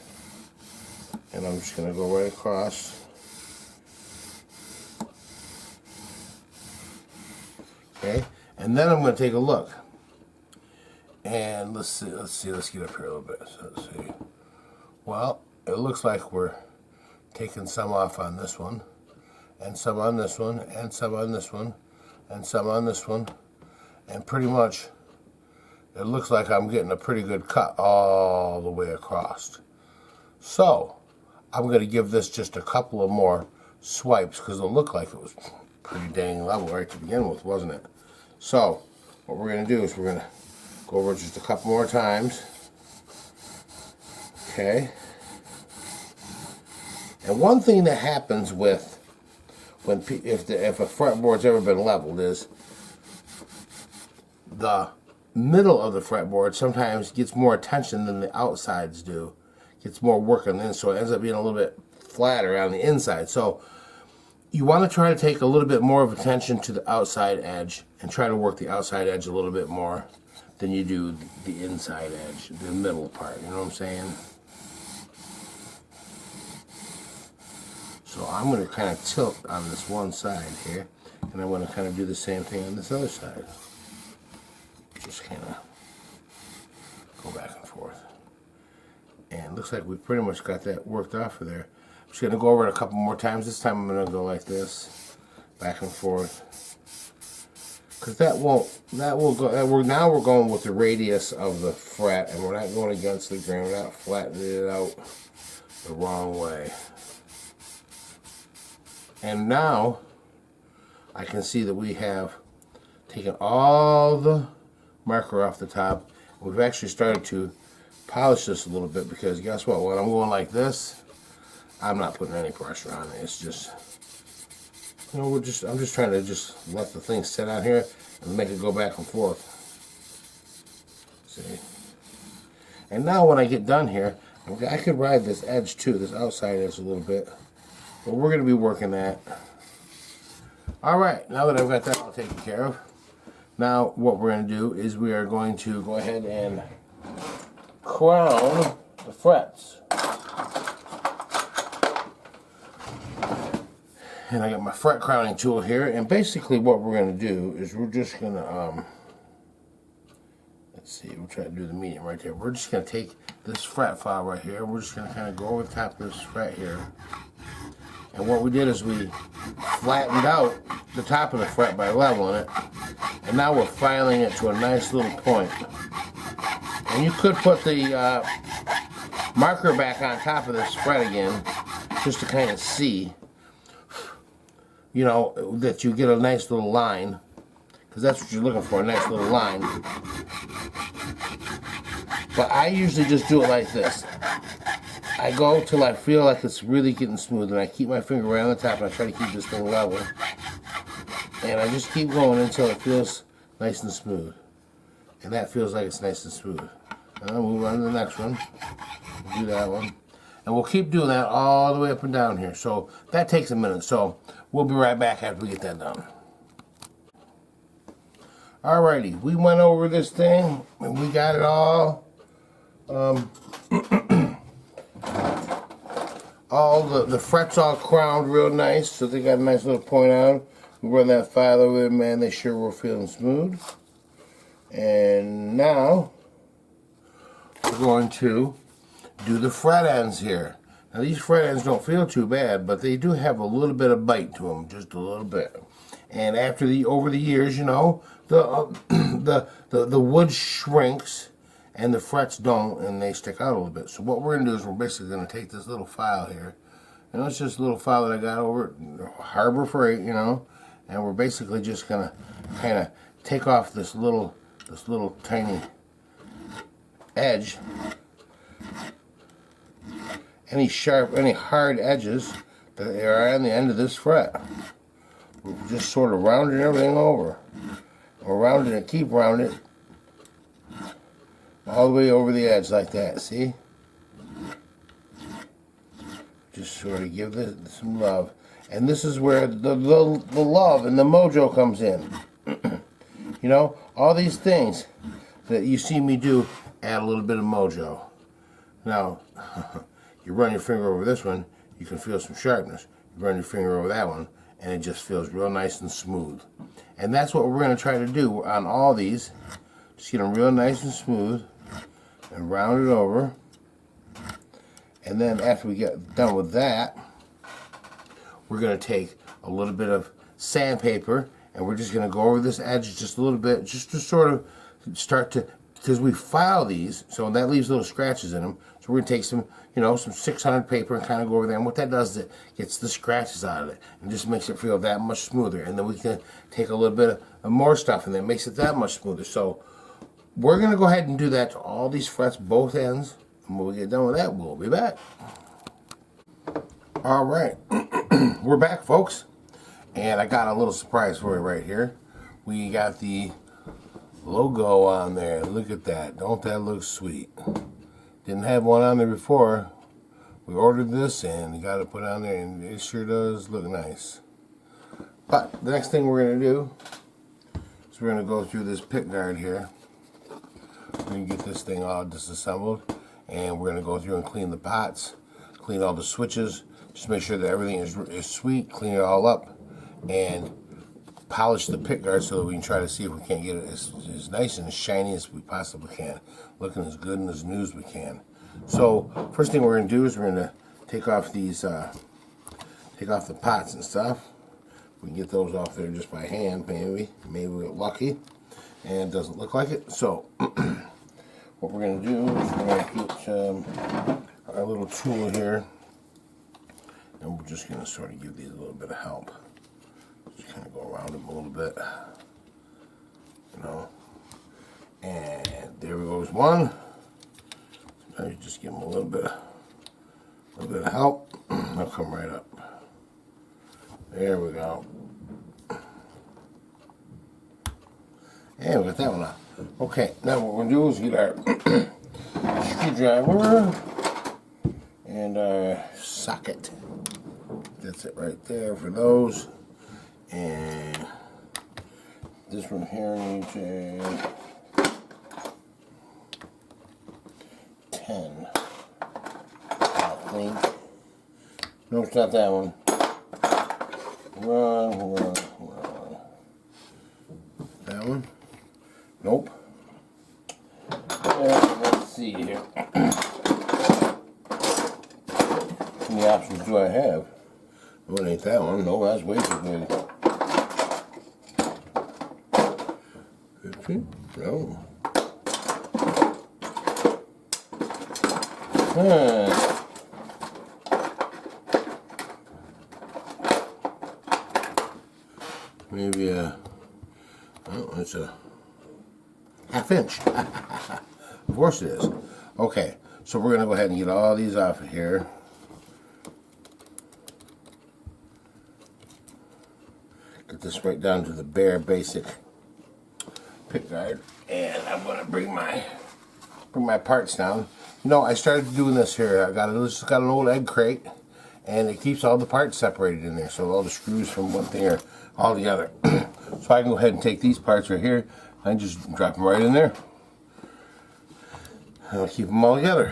And I'm just going to go right across. Okay, and then I'm going to take a look. And let's get up here a little bit. So let's see. Well, it looks like we're taking some off on this one, and some on this one, and some on this one, and some on this one, and pretty much it looks like I'm getting a pretty good cut all the way across. So I'm going to give this just a couple of more swipes because it'll look like it was pretty dang level right to begin with, wasn't it? So what we're going to do is we're going to go over it just a couple more times. Okay. And one thing that happens with if a fretboard's ever been leveled is the middle of the fretboard sometimes gets more attention than the outsides do. Gets more work on the inside, so it ends up being a little bit flatter on the inside. So you want to try to take a little bit more of attention to the outside edge and try to work the outside edge a little bit more than you do the inside edge, the middle part, you know what I'm saying? So I'm going to kind of tilt on this one side here, and I'm going to kind of do the same thing on this other side. Just kind of go back and forth. And it looks like we pretty much got that worked off of there. I'm just going to go over it a couple more times. This time I'm going to go like this, back and forth. Because that will go, now we're going with the radius of the fret, and we're not going against the grain, we're not flattening it out the wrong way. And now I can see that we have taken all the marker off the top. We've actually started to polish this a little bit because guess what? When I'm going like this, I'm not putting any pressure on it. It's just, you know, I'm just trying to just let the thing sit out here and make it go back and forth. See? And now when I get done here, I could ride this edge too, this outside edge a little bit. But we're going to be working that. Alright, now that I've got that all taken care of, now what we're going to do is we are going to go ahead and crown the frets. And I got my fret crowning tool here, and basically what we're going to do is we're just going to, let's see, we'll try to do the medium right there. We're just going to take this fret file right here, we're just going to kind of go over the top of this fret here. And what we did is we flattened out the top of the fret by leveling it, and now we're filing it to a nice little point. And you could put the marker back on top of this fret again, just to kind of see, you know, that you get a nice little line, because that's what you're looking for, a nice little line. But I usually just do it like this. I go till I feel like it's really getting smooth, and I keep my finger right on the top, and I try to keep this thing level. And I just keep going until it feels nice and smooth. And that feels like it's nice and smooth. And I'll move on to the next one. We'll do that one. And we'll keep doing that all the way up and down here. So that takes a minute. So we'll be right back after we get that done. Alrighty, we went over this thing and we got it all. All the frets all crowned real nice, so they got a nice little point on them. We run that file over there, man. They sure were feeling smooth. And now we're going to do the fret ends here. Now these fret ends don't feel too bad, but they do have a little bit of bite to them, just a little bit. And over the years, you know, the wood shrinks and the frets don't, and they stick out a little bit. So what we're going to do is we're basically going to take this little file here, and it's just a little file that I got over at Harbor Freight, you know, and we're basically just going to kind of take off this little tiny edge. Any hard edges that are on the end of this fret. We're just sort of rounding everything over. We're rounding it, keep rounding it all the way over the edge like that, see? Just sort of give this some love. And this is where the love and the mojo comes in. You know, all these things that you see me do add a little bit of mojo. Now, you run your finger over this one, you can feel some sharpness. You run your finger over that one, and it just feels real nice and smooth. And that's what we're going to try to do on all these. Just get them real nice and smooth, and round it over. And then after we get done with that, we're going to take a little bit of sandpaper, and we're just going to go over this edge just a little bit, just to sort of start to, because we file these, so that leaves little scratches in them. So we're going to take some, you know, some 600 paper and kind of go over there. And what that does is it gets the scratches out of it and just makes it feel that much smoother. And then we can take a little bit of more stuff and then makes it that much smoother. So we're going to go ahead and do that to all these frets, both ends. And when we get done with that, we'll be back. All right. We're back, folks. And I got a little surprise for you right here. We got the logo on there. Look at that. Don't that look sweet? Didn't have one on there before. We ordered this and got it put on there, and it sure does look nice. But the next thing we're going to do is we're going to go through this pick guard here. We're going to get this thing all disassembled, and we're going to go through and clean the pots, clean all the switches, just make sure that everything is sweet, clean it all up, and polish the pick guard so that we can try to see if we can't get it as nice and as shiny as we possibly can, looking as good and as new as we can. So first thing we're going to do is we're going to take off these, take off the pots and stuff. We can get those off there just by hand, maybe we get lucky, and it doesn't look like it. So what we're going to do is we're going to get our little tool here, and we're just going to sort of give these a little bit of help. Just kind of go around them a little bit. you know. And there goes one. Now you just give them a little bit of help. They'll come right up. There we go. And we got that one out. Okay, now what we're gonna do is get our screwdriver and our socket. That's it right there for those. And this one here needs a 10. Clean. No, it's not that one. Run. That one? Nope. Let's see here. How many options do I have? Oh, it ain't that one. No, that's way too big. 15? No. Maybe oh, it's a ½ inch. Of course it is. Okay, so we're gonna go ahead and get all these off of here. Get this right down to the bare basic pick guard, and I'm gonna bring my parts down. You know, I started doing this here. I got an old egg crate, and it keeps all the parts separated in there, so all the screws from one thing are all together. So I can go ahead and take these parts right here and just drop them right in there. And I'll keep them all together.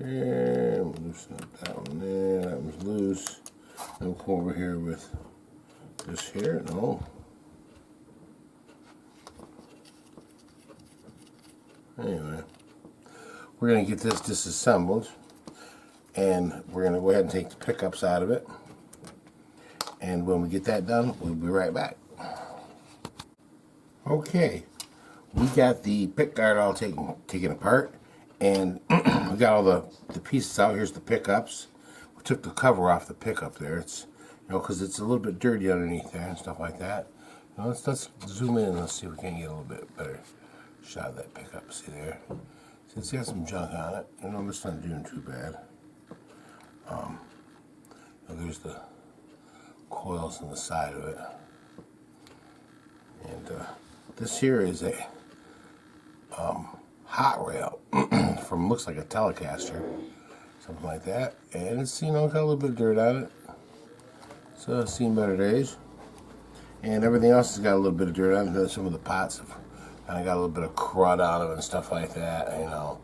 Okay, we'll loosen up that one there. That one's loose. And we'll come over here with this here. No. Anyway, we're going to get this disassembled, and we're going to go ahead and take the pickups out of it. And when we get that done, we'll be right back. Okay, we got the pick guard all taken apart, and we got all the pieces out. Here's the pickups. We took the cover off the pickup there. It's, you know, because it's a little bit dirty underneath there and stuff like that. Now let's zoom in and let's see if we can get a little bit better shot of that pickup. See there? See, it's got some junk on it. You know, it's not doing too bad. There's the coils on the side of it. And this here is a hot rail from, looks like a Telecaster, something like that. And it's, you know, got a little bit of dirt on it. So it's seen better days. And everything else has got a little bit of dirt on it. Some of the pots have kind of got a little bit of crud on them and stuff like that, you know.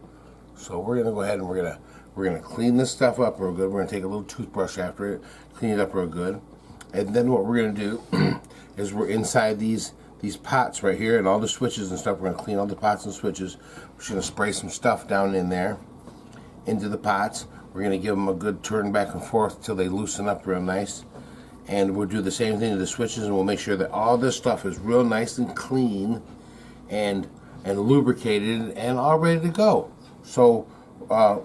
So we're gonna go ahead and we're gonna clean this stuff up real good. We're gonna take a little toothbrush after it, clean it up real good. And then what we're gonna do is we're inside these pots right here and all the switches and stuff. We're gonna clean all the pots and switches. We're just gonna spray some stuff down in there into the pots. We're gonna give them a good turn back and forth till they loosen up real nice. And we'll do the same thing to the switches, and we'll make sure that all this stuff is real nice and clean and lubricated and all ready to go. So how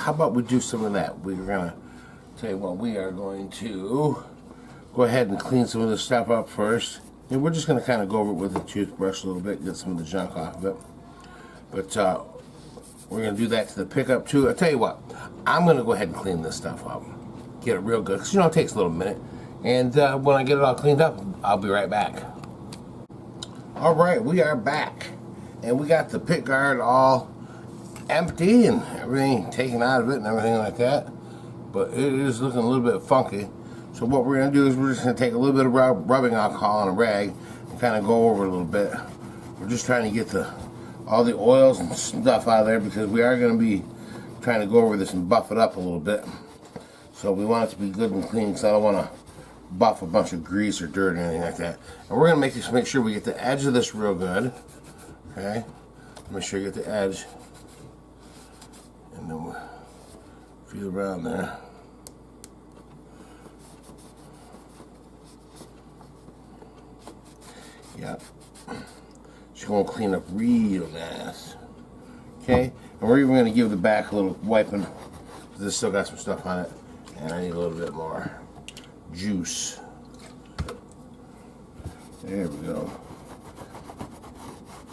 about we do some of that? We're gonna tell you what, we are going to go ahead and clean some of this stuff up first. And we're just gonna kind of go over it with a toothbrush a little bit, get some of the junk off of it. But we're gonna do that to the pickup too. I'll tell you what, I'm gonna go ahead and clean this stuff up. Get it real good, because you know it takes a little minute. And when I get it all cleaned up, I'll be right back. All right, we are back. And we got the pick guard all empty and everything taken out of it and everything like that. But it is looking a little bit funky. So what we're gonna do is we're just gonna take a little bit of rubbing alcohol on a rag and kind of go over it a little bit. We're just trying to get all the oils and stuff out of there, because we are gonna be trying to go over this and buff it up a little bit. So we want it to be good and clean, because I don't want to buff a bunch of grease or dirt or anything like that. And we're gonna make sure we get the edge of this real good. Okay, make sure you get the edge, and then we'll feel around there. Yep. Just gonna clean up real nice. Okay, and we're even gonna give the back a little wiping, because this still got some stuff on it, and I need a little bit more juice. There we go.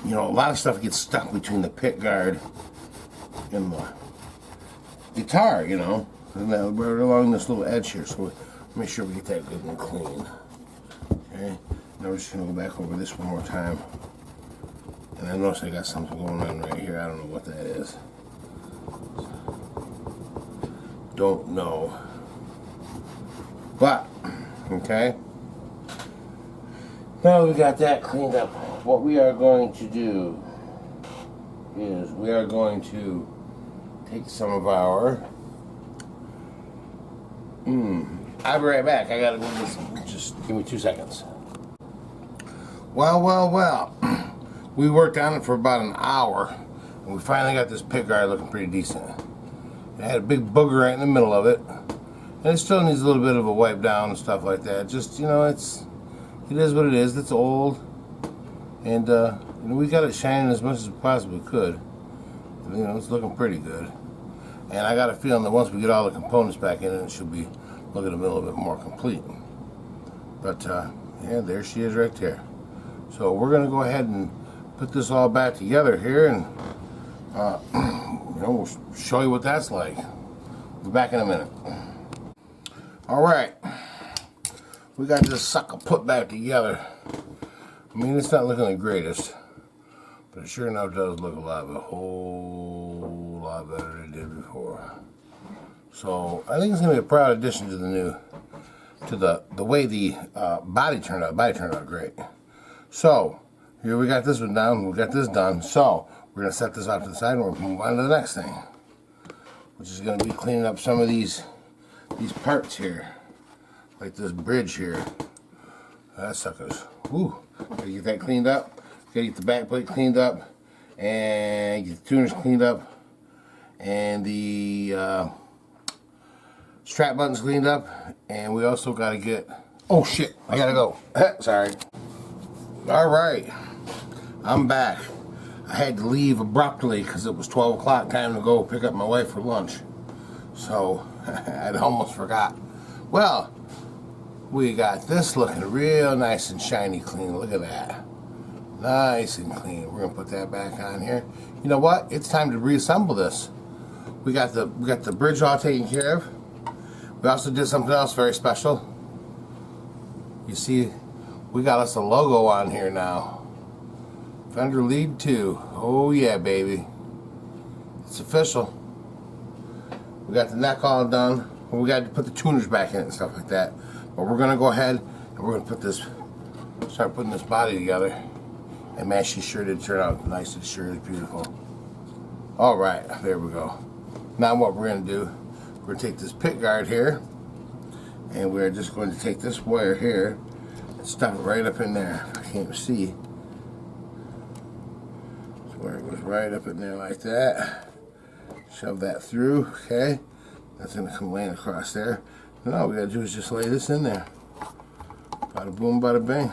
You know, a lot of stuff gets stuck between the pick guard and the guitar, you know. And now we're along this little edge here, so make sure we get that good and clean. Okay, now we're just gonna go back over this one more time. And I notice I got something going on right here. I don't know what that is. Don't know. But, okay. Now we got that cleaned up. What we are going to do is we are going to take some of our... I'll be right back. I gotta do this. Just give me 2 seconds. Well. We worked on it for about an hour, and we finally got this pick guard looking pretty decent. It had a big booger right in the middle of it, and it still needs a little bit of a wipe down and stuff like that. Just, you know, it is what it is. It's old, and you know, we got it shining as much as we possibly could. You know, it's looking pretty good, and I got a feeling that once we get all the components back in it should be looking a little bit more complete. But yeah, there she is right there. So we're gonna go ahead and put this all back together here, and you know, we'll show you what that's like. We'll be back in a minute. All right, we got this sucker put back together. I mean, it's not looking the greatest, but it sure enough does look a whole lot better than it did before. So I think it's gonna be a proud addition to the new, to the way the body turned out. Body turned out great. So here we got this one down, we got this done. So we're gonna set this off to the side and we're gonna move on to the next thing, which is gonna be cleaning up some of these parts here, like this bridge here. That suckers. Woo! Gotta get that cleaned up. Gotta get the back plate cleaned up, and get the tuners cleaned up, and the strap buttons cleaned up, and we also gotta get. Oh shit! I gotta go. Sorry. All right, I'm back. I had to leave abruptly because it was 12 o'clock, time to go pick up my wife for lunch. So I'd almost forgot. Well, we got this looking real nice and shiny clean. Look at that. Nice and clean. We're gonna put that back on here. You know what? It's time to reassemble this. We got the bridge all taken care of. We also did something else very special. You see, we got us a logo on here now. Fender Lead 2. Oh yeah, baby. It's official. We got the neck all done. We got to put the tuners back in it and stuff like that. But we're gonna go ahead and we're gonna start putting this body together. And man, she sure did turn out nice. It sure is beautiful. All right, there we go. Now what we're gonna do, we're gonna take this pick guard here, and we're just going to take this wire here and stuff it right up in there. I can't see. So where it goes right up in there like that. Shove that through, okay? That's gonna come laying across there. And all we gotta do is just lay this in there. Bada boom, bada bing.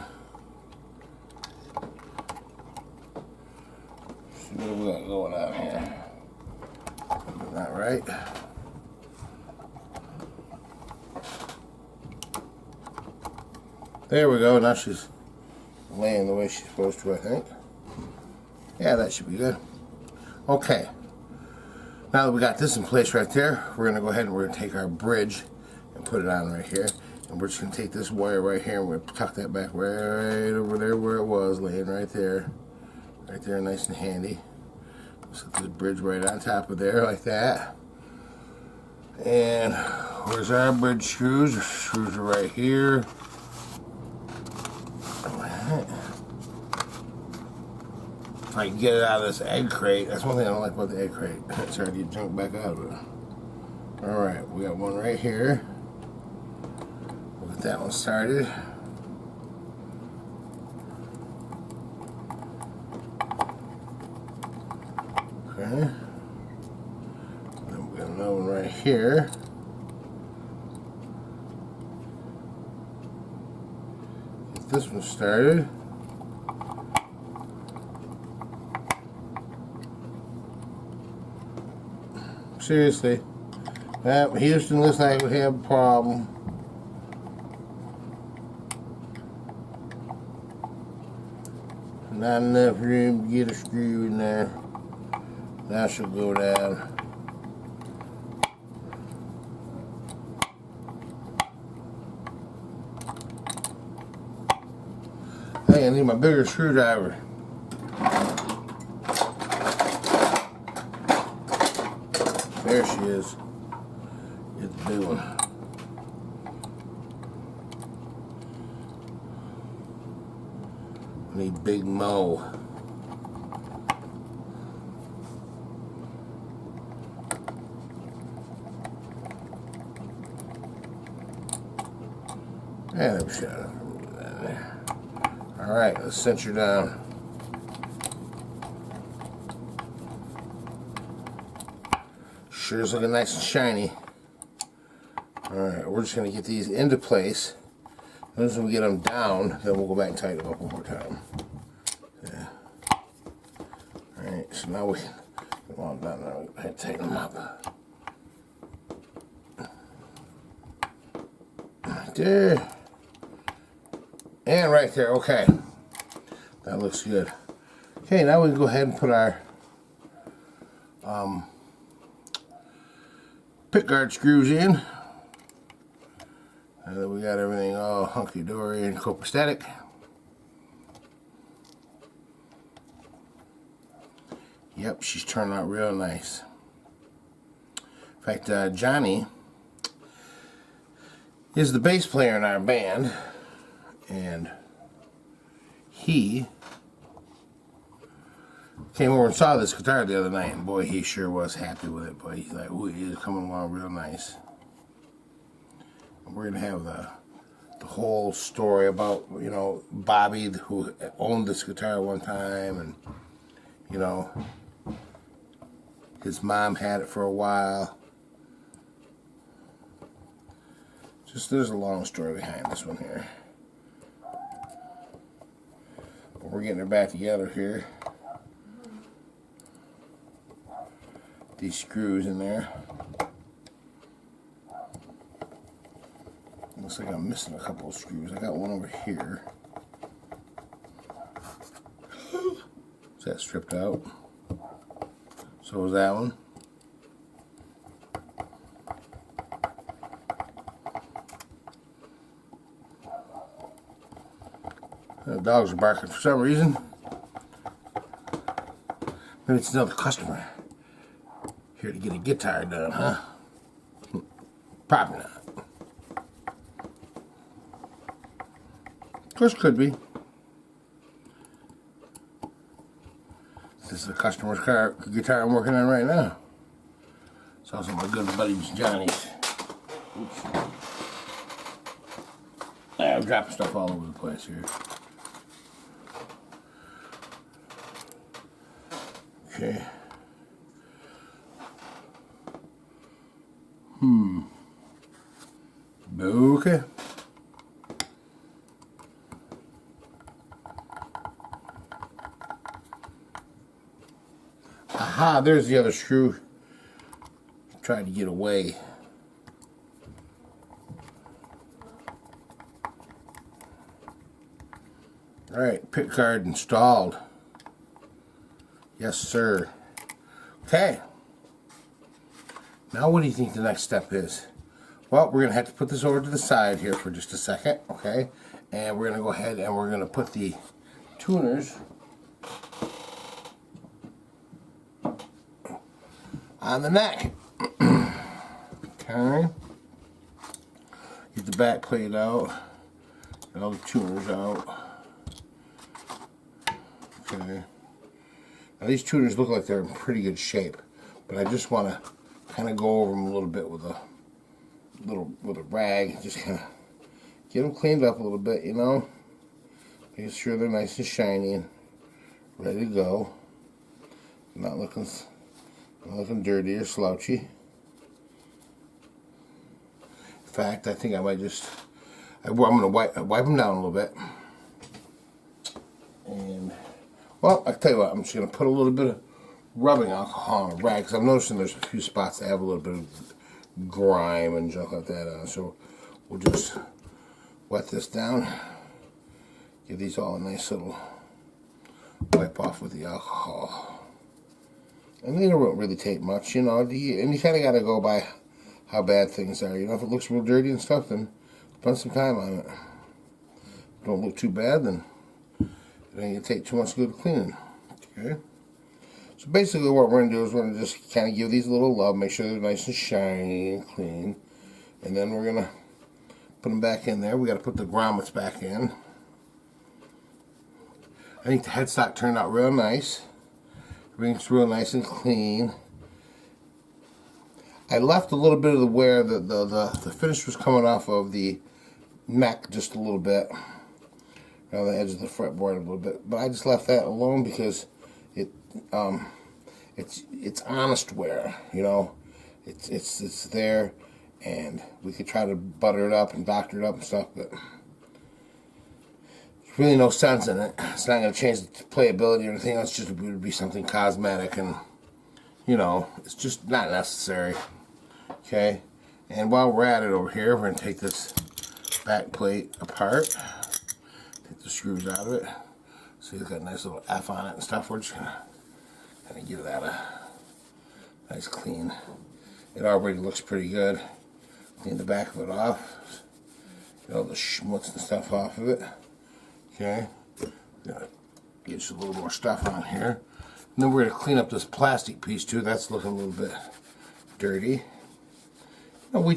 See what we got going on here. Not right. There we go. Now she's laying the way she's supposed to, I think. Yeah, that should be good. Okay. Now that we got this in place right there, we're going to go ahead and we're going to take our bridge and put it on right here. And we're just going to take this wire right here and we're going to tuck that back right over there where it was, laying right there. Right there, nice and handy. Set this bridge right on top of there like that. And where's our bridge screws? The screws are right here. If I can get it out of this egg crate, that's one thing I don't like about the egg crate. It's hard to get junk back out of it. Alright, we got one right here. We'll get that one started. Okay. Then we got another one right here. Get this one started. Seriously, Houston looks like we have a problem. Not enough room to get a screw in there. Now she'll go down. Hey, I need my bigger screwdriver. There she is. Get the big one. I need Big Mo. And I'm shut up. Alright, let's cinch her down. Sure is looking nice and shiny. Alright, we're just going to get these into place. Once we get them down, then we'll go back and tighten them up one more time. Yeah. Alright, so now we can get them all done. Now we can tighten them up. Right there. And right there, okay. That looks good. Okay, now we can go ahead and put our pick guard screws in. And then we got everything all hunky-dory and copacetic. Yep, she's turned out real nice. In fact, Johnny is the bass player in our band. And he came over and saw this guitar the other night, and boy, he sure was happy with it. Boy, he's like, ooh, it's coming along real nice. And we're gonna have the whole story about, you know, Bobby, who owned this guitar one time, and you know, his mom had it for a while. Just there's a long story behind this one here. We're getting her back together here. These screws in there. Looks like I'm missing a couple of screws. I got one over here. Is that stripped out? So is that one. The dogs are barking for some reason. Maybe it's another customer here to get a guitar done, huh? Probably not. Of course, could be. This is a customer's guitar I'm working on right now. It's also my good buddy Johnny's. Oops. I'm dropping stuff all over the place here. Okay. Okay. Aha, there's the other screw. Trying to get away. Alright, pick guard installed. Yes, sir. Okay. Now what do you think the next step is? Well, we're going to have to put this over to the side here for just a second, okay? And we're going to go ahead and we're going to put the tuners on the neck. Okay. Get the back plate out. Get all the tuners out. Okay. Now these tuners look like they're in pretty good shape, but I just want to kind of go over them a little bit with a rag, just kind of get them cleaned up a little bit, you know, making sure they're nice and shiny and ready to go. Not looking dirty or slouchy. In fact, I think I might just I'm going to wipe them down a little bit. And well, I'll tell you what, I'm just going to put a little bit of rubbing alcohol on a rag, because I'm noticing there's a few spots that have a little bit of grime and junk like that on. So we'll just wet this down, give these all a nice little wipe off with the alcohol. And they don't really take much, you know, and you kind of got to go by how bad things are. You know, if it looks real dirty and stuff, then spend some time on it. Don't look too bad, then it ain't going to take too much good cleaning. Okay? So basically what we're going to do is we're going to just kind of give these a little love, make sure they're nice and shiny and clean. And then we're going to put them back in there. We got to put the grommets back in. I think the headstock turned out real nice. Everything's real nice and clean. I left a little bit of the wear, the finish was coming off of the neck just a little bit. Around the edge of the fretboard a little bit. But I just left that alone because it's honest wear, you know. It's there, and we could try to butter it up and doctor it up and stuff, but there's really no sense in it. It's not going to change the playability or anything else. Just would be something cosmetic, and you know, it's just not necessary. Okay, and while we're at it over here, we're going to take this back plate apart, take the screws out of it. See, it's got a nice little F on it and stuff. We're just going to kind of give that a nice clean. It already looks pretty good. Clean the back of it off. Get all the schmutz and stuff off of it. Okay. Gonna get just a little more stuff on here. And then we're going to clean up this plastic piece too. That's looking a little bit dirty. And we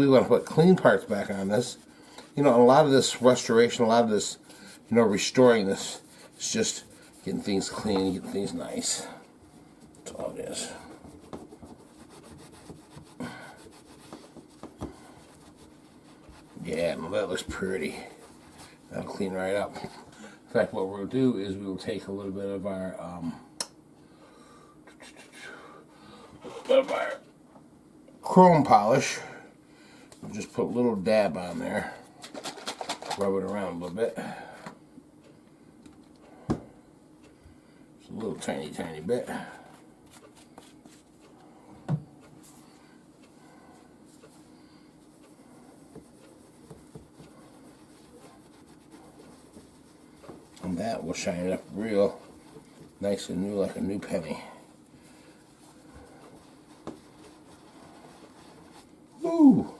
want to put clean parts back on this. You know, a lot of this restoration, a lot of this, you know, restoring this, it's just getting things clean, getting things nice. That's all it is. Yeah, well, that looks pretty. That'll clean right up. In fact, what we'll do is we'll take a little bit of our chrome polish. We'll just put a little dab on there. Rub it around a little bit. Just a little tiny bit. And that will shine it up real nice and new, like a new penny. Ooh.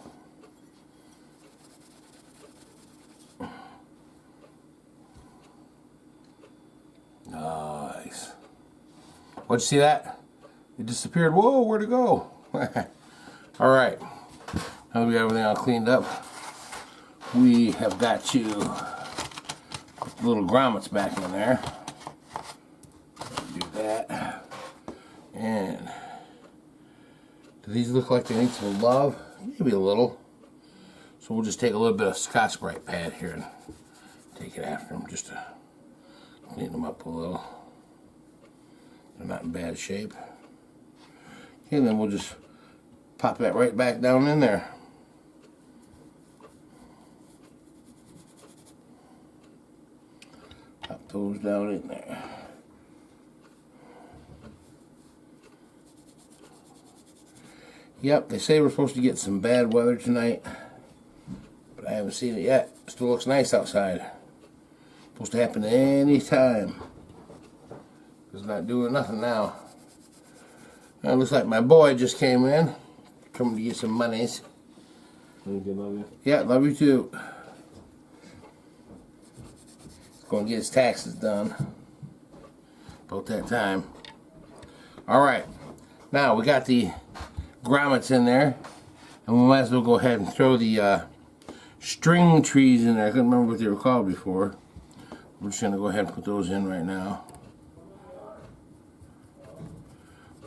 Nice. What'd you see that? It disappeared. Whoa, where'd it go? All right. Now that we got everything all cleaned up, we have got to little grommets back in there. Do that. And do these look like they need some love? Maybe a little. So we'll just take a little bit of Scotch-Brite pad here and take it after them just to clean them up a little. They're not in bad shape. Okay, and then we'll just pop that right back down in there. Pop those down in there. Yep, they say we're supposed to get some bad weather tonight, but I haven't seen it yet. Still looks nice outside. Supposed to happen any time. It's not doing nothing now. Now it looks like my boy just came in, coming to get some monies. Love you. Yeah, love you too. Going to get his taxes done. About that time. Alright. Now we got the grommets in there. And we might as well go ahead and throw the string trees in there. I couldn't remember what they were called before. We're just going to go ahead and put those in right now.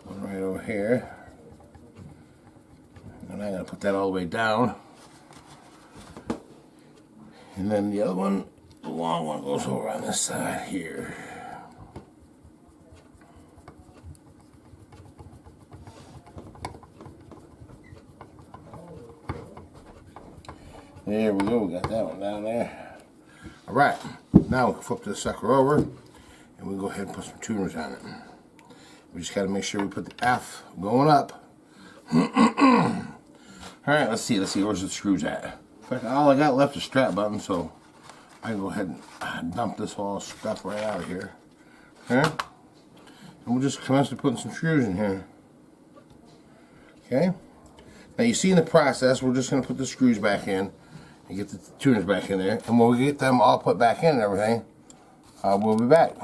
One right over here. And I'm going to put that all the way down. And then the other one, the long one, goes over on this side here. There we go, we got that one down there. Alright, now we can flip this sucker over and we'll go ahead and put some tuners on it. We just got to make sure we put the F going up. Alright, let's see, where's the screws at? In fact, all I got left is strap button, so I can go ahead and dump this whole stuff right out of here. Okay? And we'll just commence to putting some screws in here. Okay? Now you see in the process, we're just going to put the screws back in and get the tuners back in there. And when we get them all put back in and everything, we'll be back.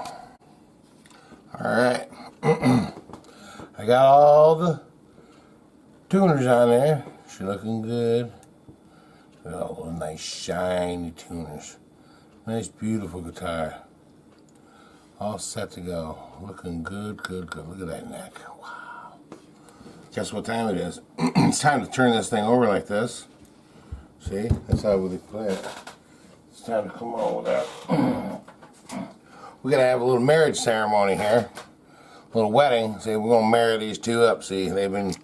Alright. I got all the tuners on there. She's looking good. Look at all those nice shiny tuners. Nice beautiful guitar. All set to go. Looking good, good, good. Look at that neck. Wow. Guess what time it is? It's time to turn this thing over like this. See? That's how we play it. It's time to come on with that. We're going to have a little marriage ceremony here. A little wedding. See, we're going to marry these two up. See, they've been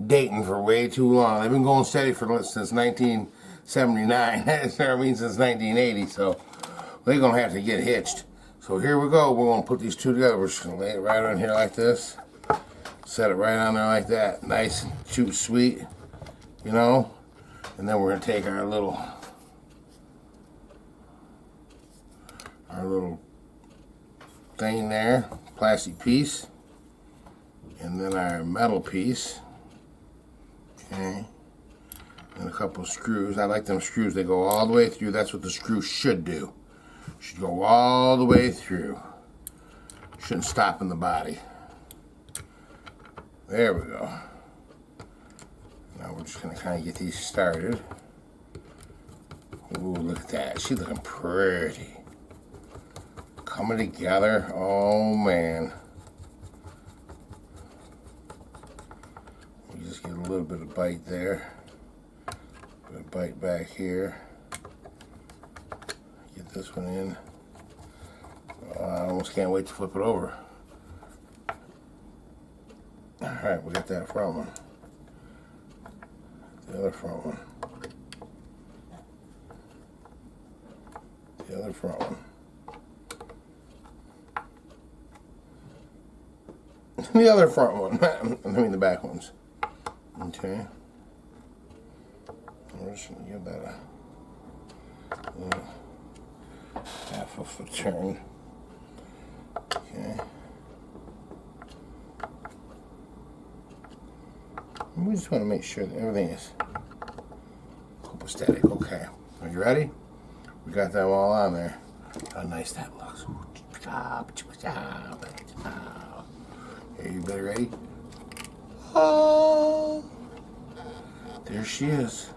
dating for way too long. They've been going steady since 1979. That's what I mean, since 1980. So they're going to have to get hitched. So here we go. We're going to put these two together. We're just going to lay it right on here like this. Set it right on there like that. Nice and sweet. You know? And then we're going to take our little thing there. Plastic piece. And then our metal piece. Okay. And a couple of screws. I like them screws. They go all the way through. That's what the screw should do. Should go all the way through. Shouldn't stop in the body. There we go. Now we're just going to kind of get these started. Ooh, look at that. She's looking pretty. Coming together. Oh, man. We just get a little bit of bite there. Put a bite back here. Get this one in. I almost can't wait to flip it over. Alright, we got that front one. The other front one. The other front one. The other front one. I mean the back ones. Okay. We're just going to give that a half of a turn. Okay. We just want to make sure that everything is copacetic. Okay. Are you ready? We got them all on there. How nice that looks. Are you better ready? Oh, there she is.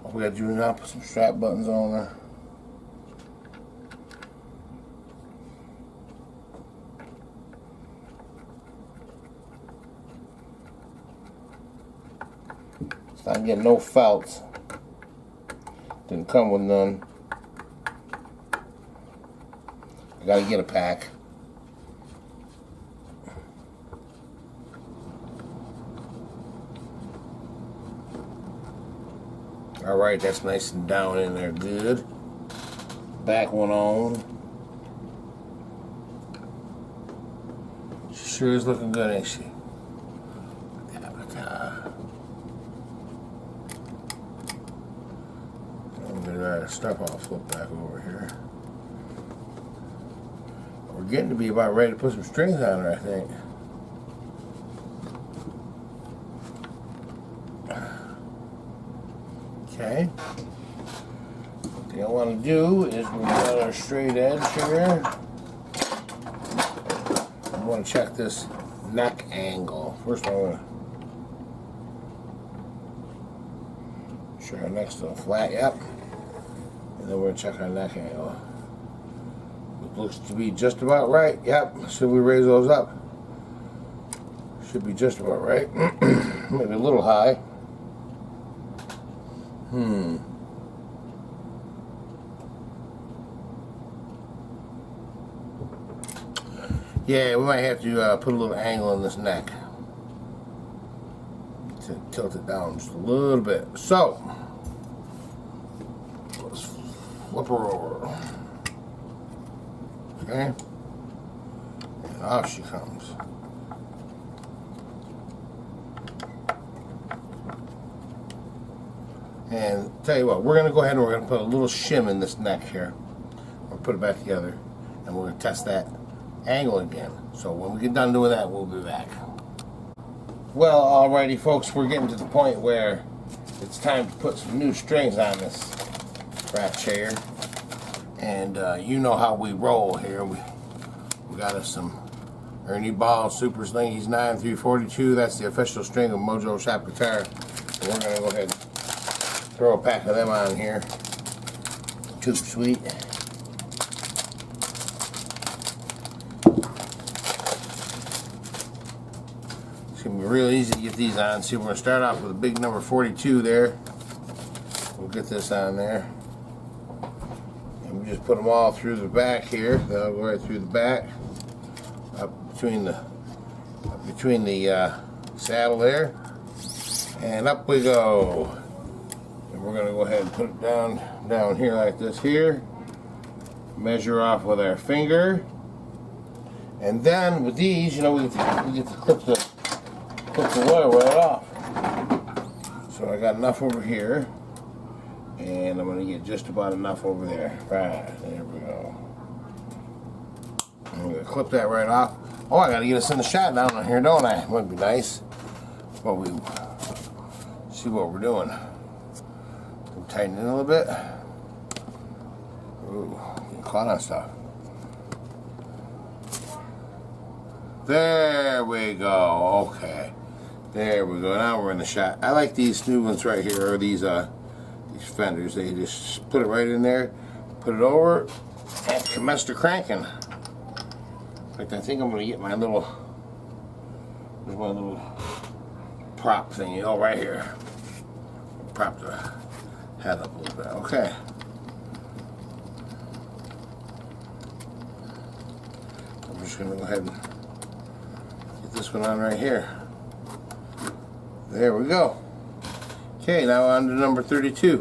All we gotta do now, put some strap buttons on her. It's not getting no felts. Didn't come with none. I gotta get a pack. Alright, that's nice and down in there, good. Back one on. She sure is looking good, ain't she? I'm gonna step off, flip back over here. We're getting to be about ready to put some strings on her, I think. Okay. What thing I want to do is we've got our straight edge here. I want to check this neck angle. First, I want to sure our neck's still flat. Yep. And then we're going to check our neck angle. It looks to be just about right. Yep. Should we raise those up? Should be just about right. Maybe a little high. Yeah, we might have to put a little angle in this neck to tilt it down just a little bit. So, let's flip her over. Okay, and off she comes. And tell you what, we're going to go ahead and we're going to put a little shim in this neck here. We'll put it back together, and we're going to test that angle again. So when we get done doing that, we'll be back. Well, alrighty folks, we're getting to the point where it's time to put some new strings on this rat chair. And you know how we roll here. We got us some Ernie Ball Super Slinkies 9342. That's the official string of Mojo Shop Guitar. And we're going to go ahead and throw a pack of them on here. Too sweet. It's going to be real easy to get these on. See, we're going to start off with a big number 42 there. We'll get this on there. And we just put them all through the back here. They'll go right through the back. Up between the saddle there. And up we go. And we're going to go ahead and put it down here like this here. Measure off with our finger. And then with these, you know, we get to clip the wire right off. So I got enough over here. And I'm going to get just about enough over there. Right, there we go. I'm going to clip that right off. Oh, I got to get us in the shot down here, don't I? Might be nice. Well, we see what we're doing. Tighten it a little bit. Ooh, getting caught on stuff. There we go. Okay. There we go. Now we're in the shot. I like these new ones right here, or these Fenders. They just put it right in there, put it over, and commence to cranking. In fact, I think I'm going to get my little prop thing, you know, right here. Prop the head up a little bit. Okay. I'm just going to go ahead and get this one on right here. There we go. Okay, now on to number 32.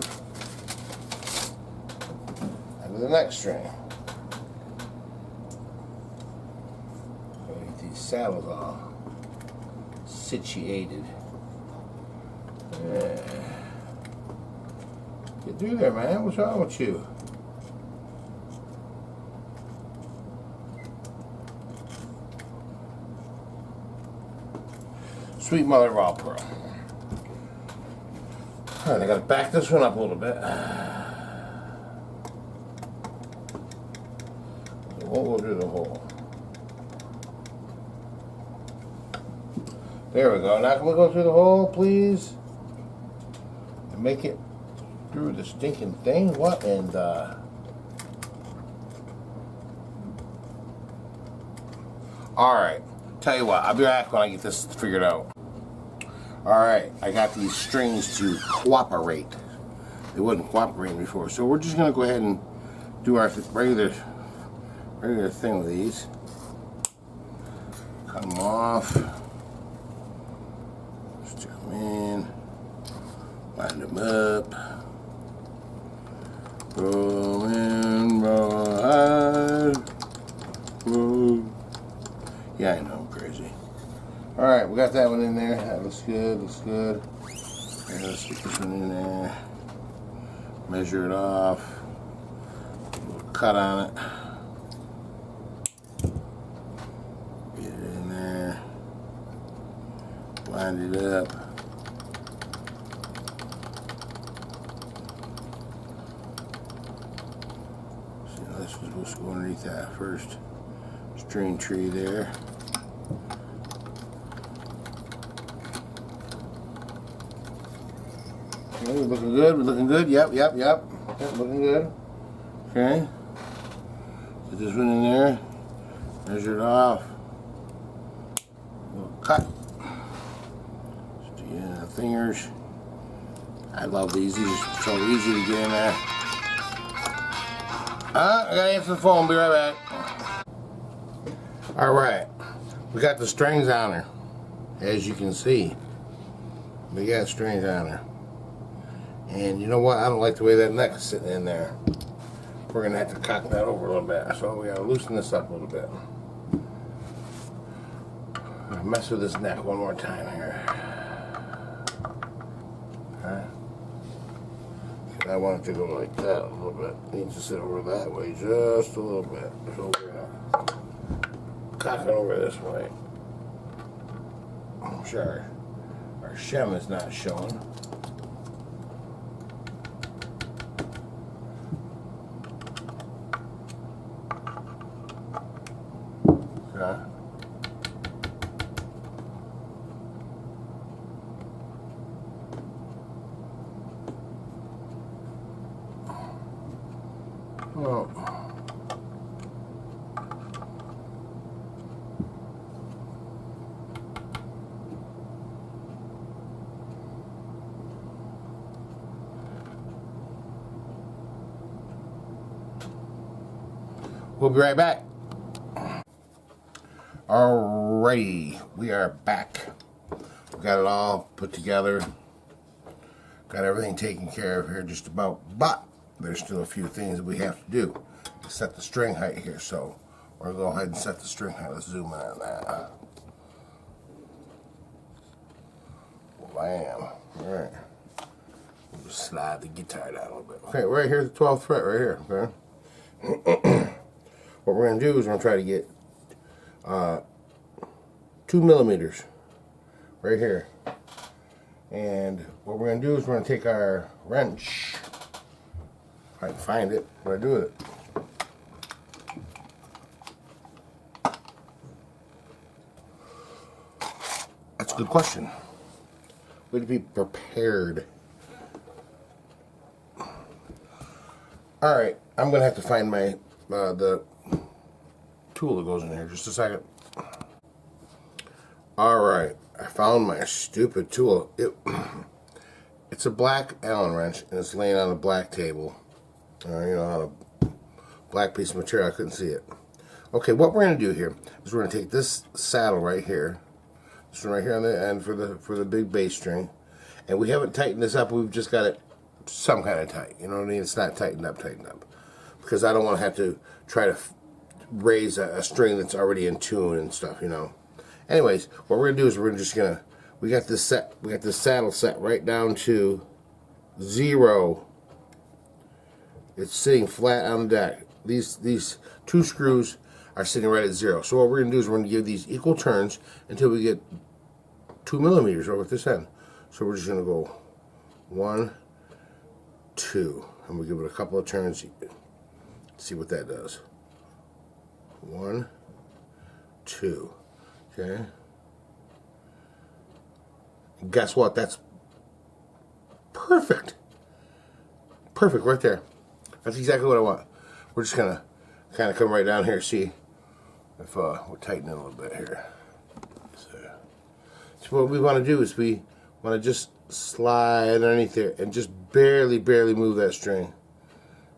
And the next string. Get these saddles all situated. Yeah. Get through there, man. What's wrong with you? Sweet mother of all pearl. Alright, I gotta back this one up a little bit. It won't go through the hole. There we go. Now can we go through the hole, please? And make it through the stinking thing? What in the... Alright. Tell you what, I'll be back when I get this figured out. Alright, I got these strings to cooperate. They wouldn't cooperate before. So we're just going to go ahead and do our regular thing with these. Cut them off. Stick them in. Line them up. Roll in, roll out. Roll. Yeah, I know, I'm crazy. Alright, we got that one in there. That looks good, looks good. Okay, let's stick this one in there. Measure it off. A little cut on it. Get it in there. Wind it up. See, this was supposed to go underneath that first string tree there. Okay, we're looking good, we're looking good. Yep, looking good. Okay. Get this one in there. Measure it off. Little cut. Stick it in the fingers. I love these. These are so easy to get in there. I gotta answer the phone, be right back. Alright. We got the strings on her. As you can see. We got strings on her. And you know what? I don't like the way that neck is sitting in there. We're going to have to cock that over a little bit. So we got to loosen this up a little bit. I'm going to mess with this neck one more time here. Okay. I want it to go like that a little bit. It needs to sit over that way just a little bit. So we're going to cocking over this way. I'm sure our shem is not showing. Oh. We'll be right back. Alrighty, we are back. We got it all put together. Got everything taken care of here just about, but there's still a few things that we have to do to set the string height here. So we're gonna go ahead and set the string height. Let's zoom in on that. Bam. Alright. We'll just slide the guitar down a little bit. Okay, right here's the 12th fret right here. Okay. What we're gonna do is we're gonna try to get 2 millimeters right here. And what we're going to do is we're going to take our wrench, if I can find it, what do I do with it? That's a good question. Way to be prepared. Alright, I'm going to have to find my the tool that goes in here. Just a second. Alright, I found my stupid tool. It's a black Allen wrench, and it's laying on a black table. You know, on a black piece of material. I couldn't see it. Okay, what we're going to do here is we're going to take this saddle right here, this one right here on the end for the big bass string, and we haven't tightened this up. We've just got it some kind of tight. You know what I mean? It's not tightened up, because I don't want to have to try to raise a string that's already in tune and stuff. You know. Anyways, what we're gonna do is we got this saddle set right down to 0. It's sitting flat on the deck. These 2 screws are sitting right at 0. So what we're gonna do is we're gonna give these equal turns until we get 2 millimeters over at this end. So we're just gonna go 1, 2, and we give it a couple of turns. See what that does. 1, 2. Okay. And guess what? That's perfect. Perfect right there. That's exactly what I want. We're just gonna kind of come right down here, see if we're tightening a little bit here. So what we want to do is we want to just slide underneath there and just barely move that string.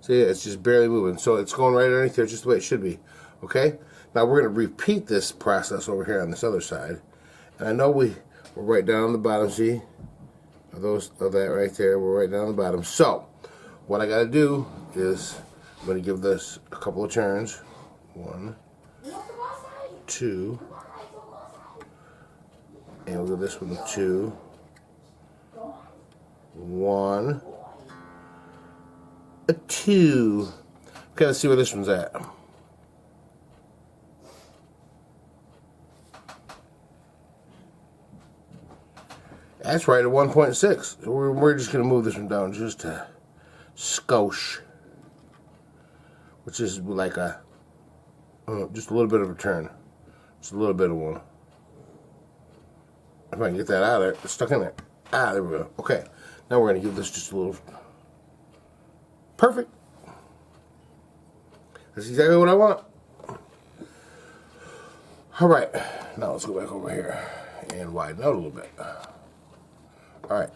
See, it's just barely moving. So it's going right underneath there, just the way it should be. Okay? Now we're going to repeat this process over here on this other side. And I know we're right down on the bottom, see? Of that right there, we're right down on the bottom. So, what I got to do is, I'm going to give this a couple of turns. 1, 2. And we'll give this one 2. 1. 2. Okay, let's see where this one's at. That's right, at 1.6. We're just going to move this one down just a skosh, which is like just a little bit of a turn. Just a little bit of one. If I can get that out of there, it's stuck in there. Ah, there we go. Okay, now we're going to give this just a little. Perfect. That's exactly what I want. All right, now let's go back over here and widen out a little bit. All right,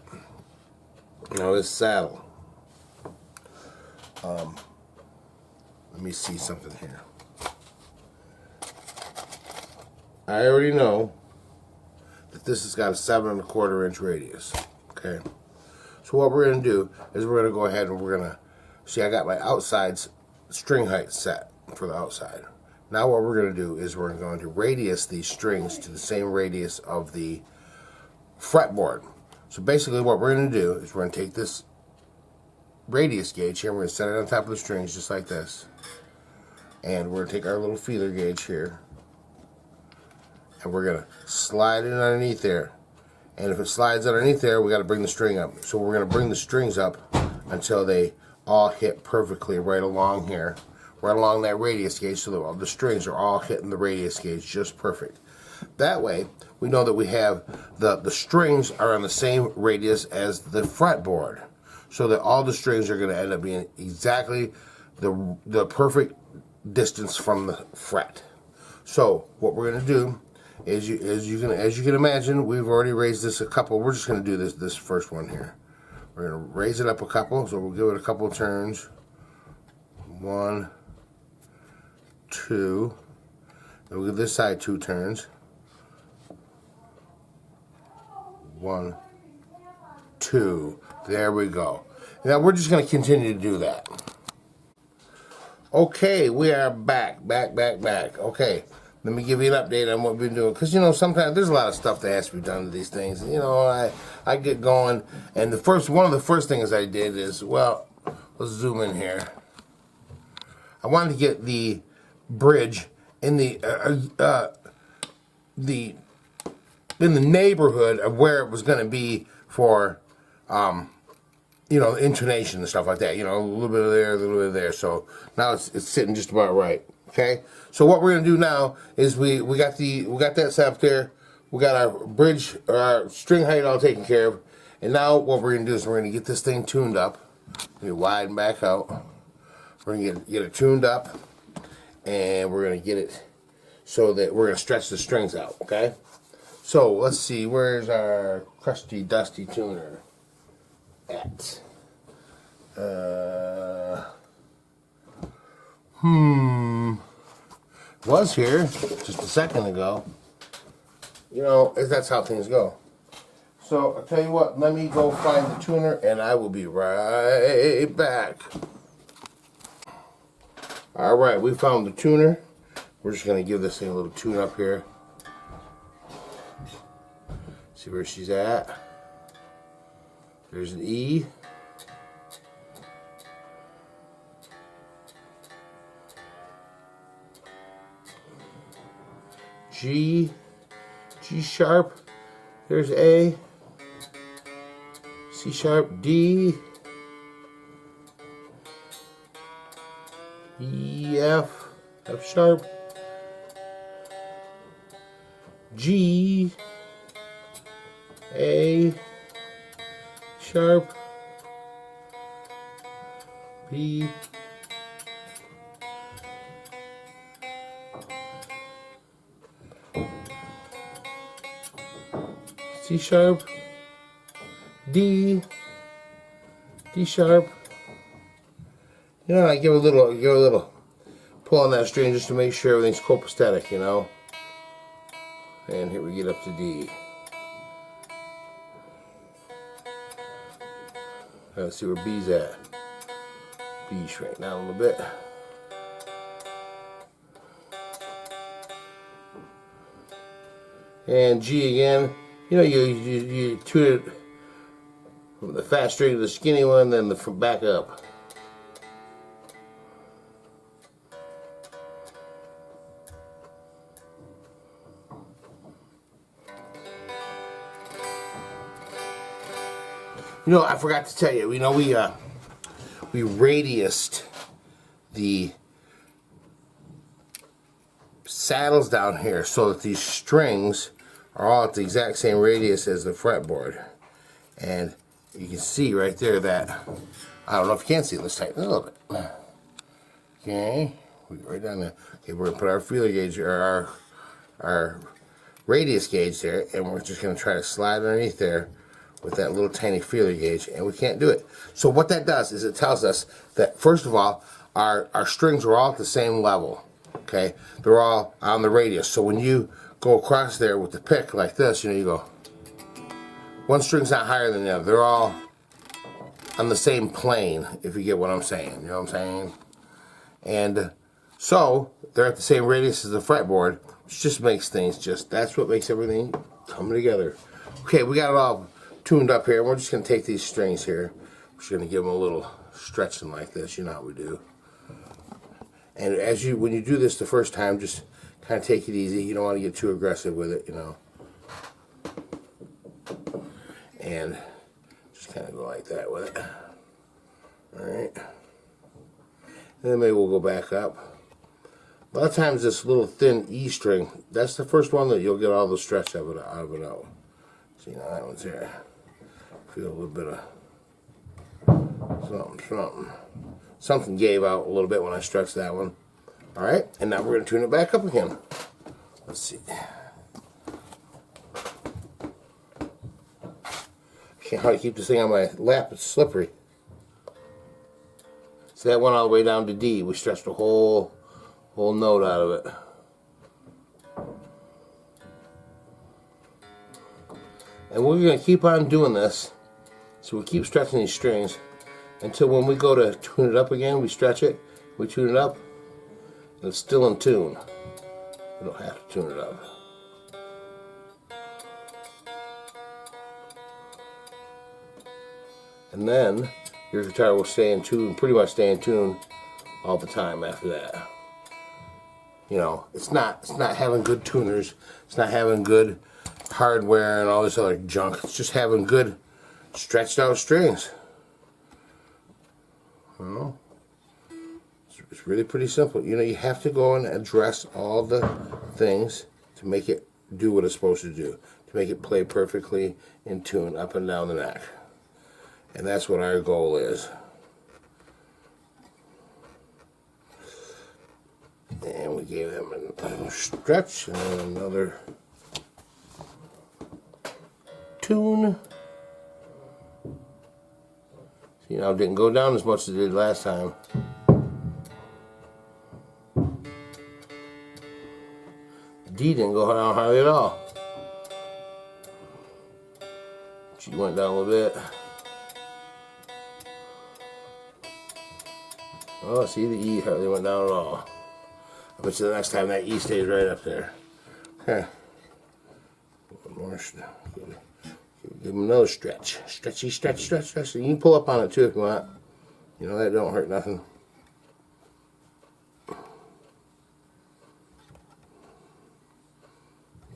now this saddle. Let me see something here. I already know that this has got a 7 1/4 inch radius. Okay, so what we're gonna do is we're gonna go ahead and we're gonna see. I got my outside string height set for the outside. Now what we're gonna do is we're going to radius these strings to the same radius of the fretboard. So basically what we're going to do is we're going to take this radius gauge here, we're going to set it on top of the strings just like this. And we're going to take our little feeler gauge here. and we're gonna slide it underneath there. And if it slides underneath there, we got to bring the string up. So we're going to bring the strings up until they all hit perfectly right along here, right along that radius gauge, so the strings are all hitting the radius gauge just perfect. That way, we know that we have the strings are on the same radius as the fretboard, so that all the strings are going to end up being exactly the perfect distance from the fret. So what we're going to do, as you can imagine, we've already raised this a couple. We're just going to do this first one here. We're going to raise it up a couple, so we'll give it a couple of turns. 1, 2. Then we'll give this side 2 turns. 1, 2. There we go. Now we're just going to continue to do that. Okay, we are back. Okay. Let me give you an update on what we've been doing. Because, you know, sometimes there's a lot of stuff that has to be done to these things. You know, I get going. And one of the first things I did is, well, let's zoom in here. I wanted to get the bridge in the neighborhood of where it was going to be for, you know, intonation and stuff like that. You know, a little bit of there, a little bit of there. So now it's sitting just about right. Okay, so what we're gonna do now is we got that set up there. We got our bridge, or our string height all taken care of, and now what we're gonna do is we're gonna get this thing tuned up. We're gonna widen back out. We're gonna get it tuned up, and we're gonna get it so that we're gonna stretch the strings out. Okay, so let's see, where's our crusty dusty tuner at? Was here just a second ago. You know, that's how things go. So I'll tell you what, let me go find the tuner and I will be right back. Alright, we found the tuner. We're just going to give this thing a little tune up here. See where she's at. There's an E. G sharp, there's A, C sharp, D, E, F sharp, G, A sharp, B, C sharp, D sharp. You know, I give a little pull on that string just to make sure everything's copacetic, you know. And here we get up to D. Let's see where B's at. B shrink down a little bit. And G again. You know, you tune it from the fat string to the skinny one, then from back up. You know, I forgot to tell you. You know, we radiused the saddles down here so that these strings are all at the exact same radius as the fretboard. And you can see right there that, I don't know if you can see it, let's tighten it a little bit. Okay, right down there. Okay, we're gonna put our feeler gauge, or our radius gauge there, and we're just gonna try to slide underneath there with that little tiny feeler gauge, and we can't do it. So what that does is it tells us that, first of all, our strings are all at the same level. Okay, they're all on the radius. So when you go across there with the pick like this, you know, you go, one string's not higher than the other. They're all on the same plane, if you get what I'm saying. You know what I'm saying? And so they're at the same radius as the fretboard, which just makes things that's what makes everything come together. Okay, we got it all tuned up here. We're just going to take these strings here. We're just going to give them a little stretching like this. You know how we do. And when you do this the first time, just kind of take it easy. You don't want to get too aggressive with it, you know. And just kind of go like that with it. Alright. And then maybe we'll go back up. A lot of times this little thin E string, that's the first one that you'll get all the stretch out of it out. See, now that one's here. Feel a little bit of something. Something gave out a little bit when I stretched that one. Alright, and now we're going to tune it back up again. Let's see. Can't hardly keep this thing on my lap, it's slippery. So that went all the way down to D. We stretched a whole note out of it. And we're going to keep on doing this. So we keep stretching these strings until when we go to tune it up again, we stretch it, we tune it up, and it's still in tune. We don't have to tune it up. And then your guitar will stay in tune, pretty much stay in tune all the time after that. You know, it's not having good tuners, it's not having good hardware and all this other junk. It's just having good stretched out strings. You know, it's really pretty simple. You know, you have to go and address all the things to make it do what it's supposed to do, to make it play perfectly in tune up and down the neck. And that's what our goal is. And we gave them another stretch and then another tune. See, now it didn't go down as much as it did last time. D didn't go down hardly at all. G went down a little bit. Oh, see, the E hardly went down at all. I bet you the next time that E stays right up there. Okay. One more. Give him another stretch. Stretchy, stretch, stretch, stretch. You can pull up on it too if you want. You know, that don't hurt nothing.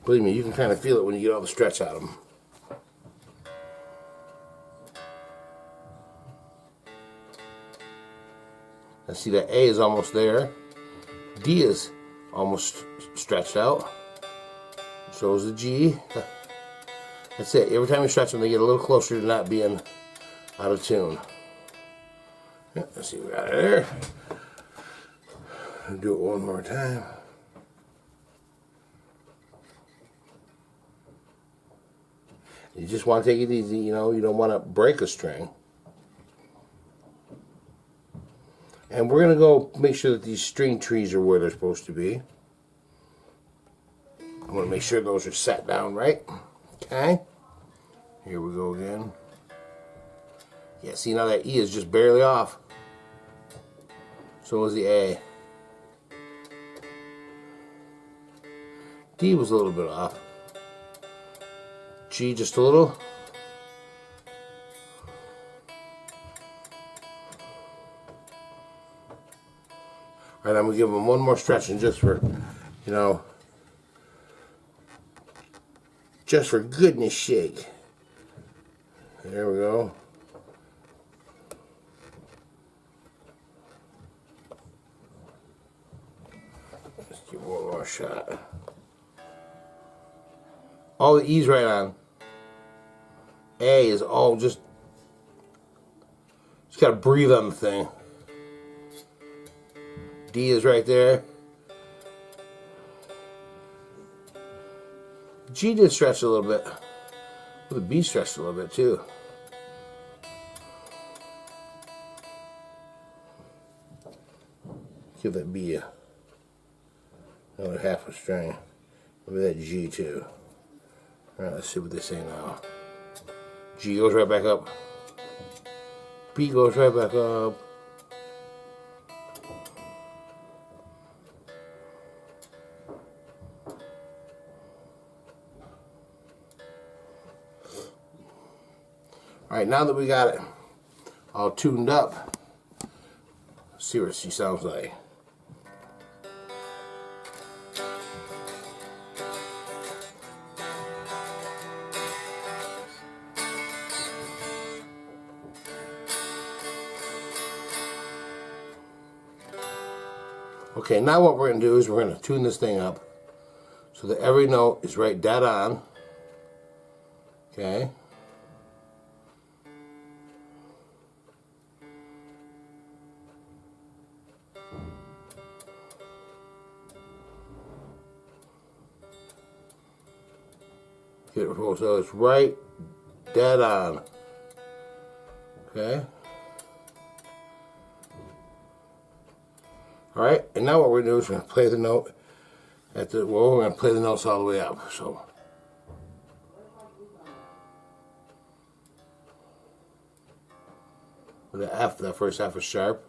Believe me, you can kind of feel it when you get all the stretch out of them. Now see, that A is almost there. D is almost stretched out. So is the G. That's it. Every time you stretch them, they get a little closer to not being out of tune. Yeah, let's see what we got there. I'll do it one more time. You just want to take it easy, you know, you don't want to break a string. And we're going to go make sure that these string trees are where they're supposed to be. I want to make sure those are set down right. Okay. Here we go again. Yeah, see, now that E is just barely off. So is the A. D was a little bit off. G just a little. Alright, I'm going to give them one more stretching just for, you know, just for goodness sake. There we go. Let's give one more shot. All the E's right on. A is all just got to breathe on the thing. D is right there. G did stretch a little bit. Well, the B stretched a little bit too. Give that B another half a string. Maybe that G too. Alright, let's see what they say now. G goes right back up. B goes right back up. Alright, now that we got it all tuned up, let's see what she sounds like. Okay, now what we're going to do is we're going to tune this thing up so that every note is right dead on. Okay. Get it so it's right dead on. Okay. Alright, and now what we're going to do is we're going to play the note at the, well, we're going to play the notes all the way up. So, the F, that first F is sharp.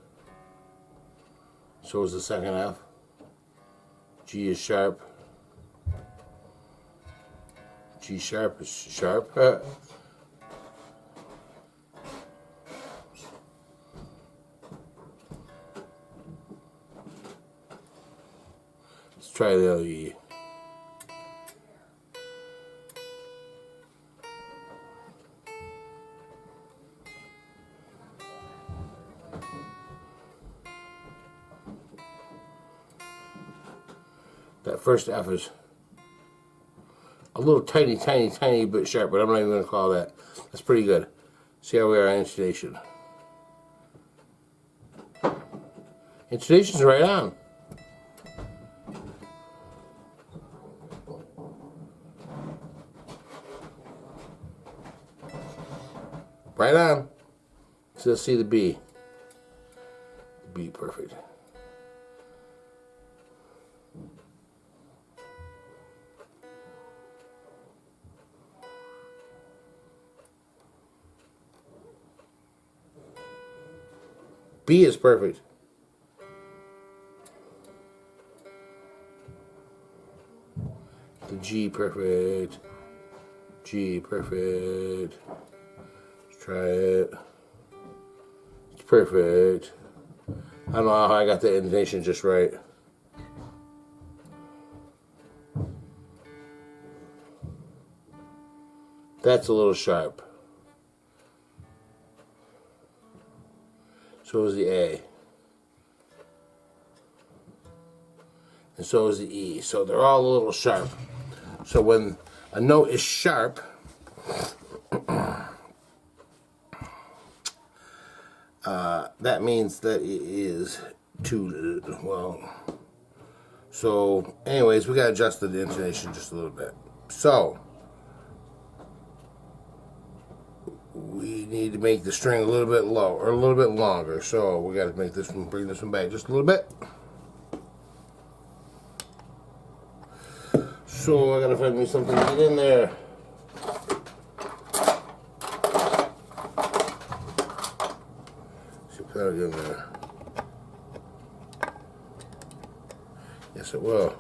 So is the second F. G is sharp. G sharp is sharp. Let's try the other E. That first F is a little tiny bit sharp, but I'm not even going to call that. That's pretty good. See how we are on intonation. Intonation's right on. Right on. So let's see the B. The B, perfect. B is perfect. The G, perfect. G, perfect. Let's try it. It's perfect. I don't know how I got the intonation just right. That's a little sharp. So is the A. And so is the E. So they're all a little sharp. So when a note is sharp, that means that it is tuned well. So anyways, we got to adjust the intonation just a little bit. So we need to make the string a little bit low or a little bit longer. So we got to make this one, bring this one back just a little bit. So I got to find me something to get in there. See if that'll get in there. Yes, it will.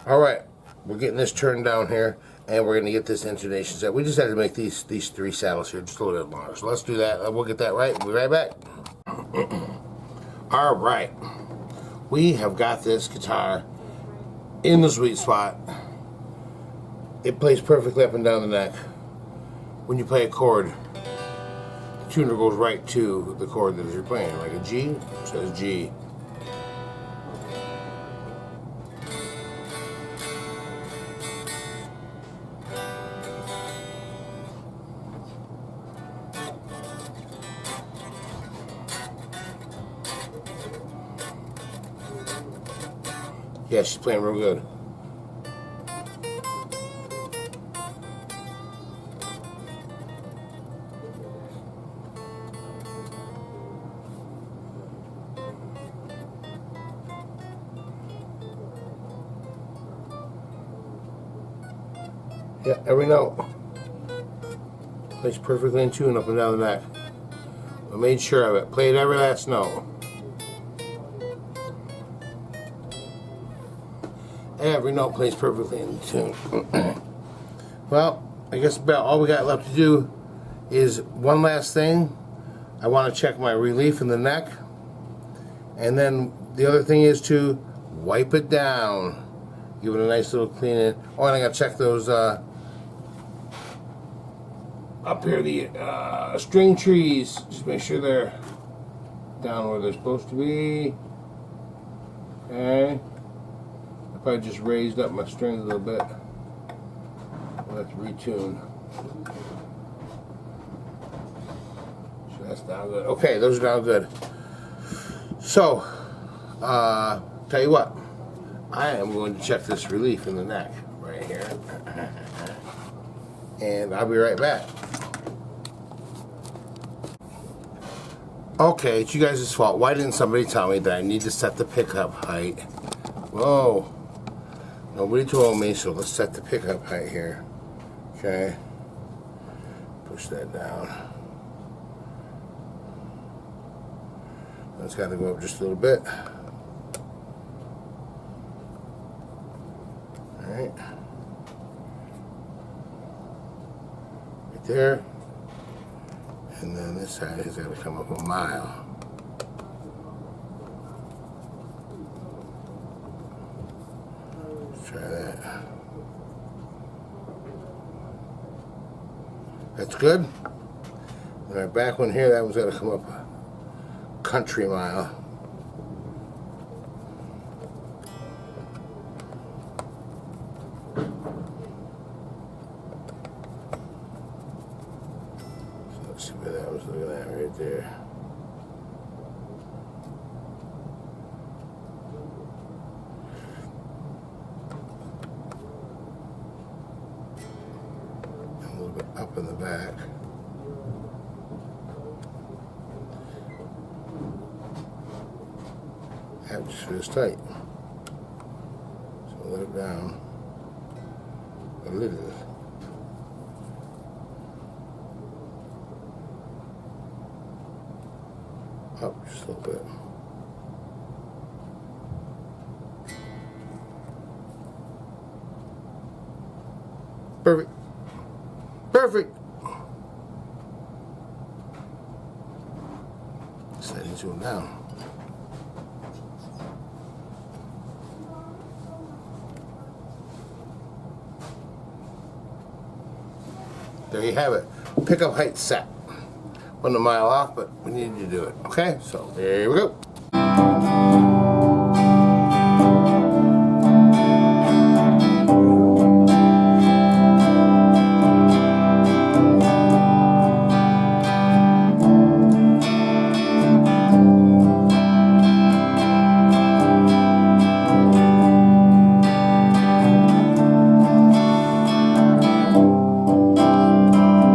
All right, we're getting this turned down here, and we're going to get this intonation set. We just had to make these three saddles here just a little bit longer. So let's do that. We'll get that right. We'll be right back. All right, we have got this guitar in the sweet spot. It plays perfectly up and down the neck. When you play a chord, the tuner goes right to the chord that you're playing. Like a G, it says G. Yeah, she's playing real good. Yeah, every note plays perfectly in tune up and down the neck. I made sure of it. Played every last note. Every note plays perfectly in tune. Well, I guess about all we got left to do is one last thing. I want to check my relief in the neck. And then the other thing is to wipe it down. Give it a nice little cleaning. Oh, and I gotta check those up here, the string trees. Just make sure they're down where they're supposed to be. Okay. I probably just raised up my strings a little bit. I'll have to retune. So that's down good. Okay, those are down good. So, tell you what, I am going to check this relief in the neck right here. And I'll be right back. Okay, it's you guys' fault. Why didn't somebody tell me that I need to set the pickup height? Whoa. Nobody told me, so let's set the pickup height here. Okay. Push that down. That's got to go up just a little bit. Alright. Right there. And then this side has got to come up a mile. Let's try that. That's good. And our back one here, that one's got to come up a country mile. Let's see where that was looking at right there. A little bit up in the back. That just feels tight. So let it down a little. Up just a little bit. Perfect. Perfect. So that needs to go down. There you have it. Pickup height set. Wasn't a mile off, but we needed to do it. Okay, so there we go.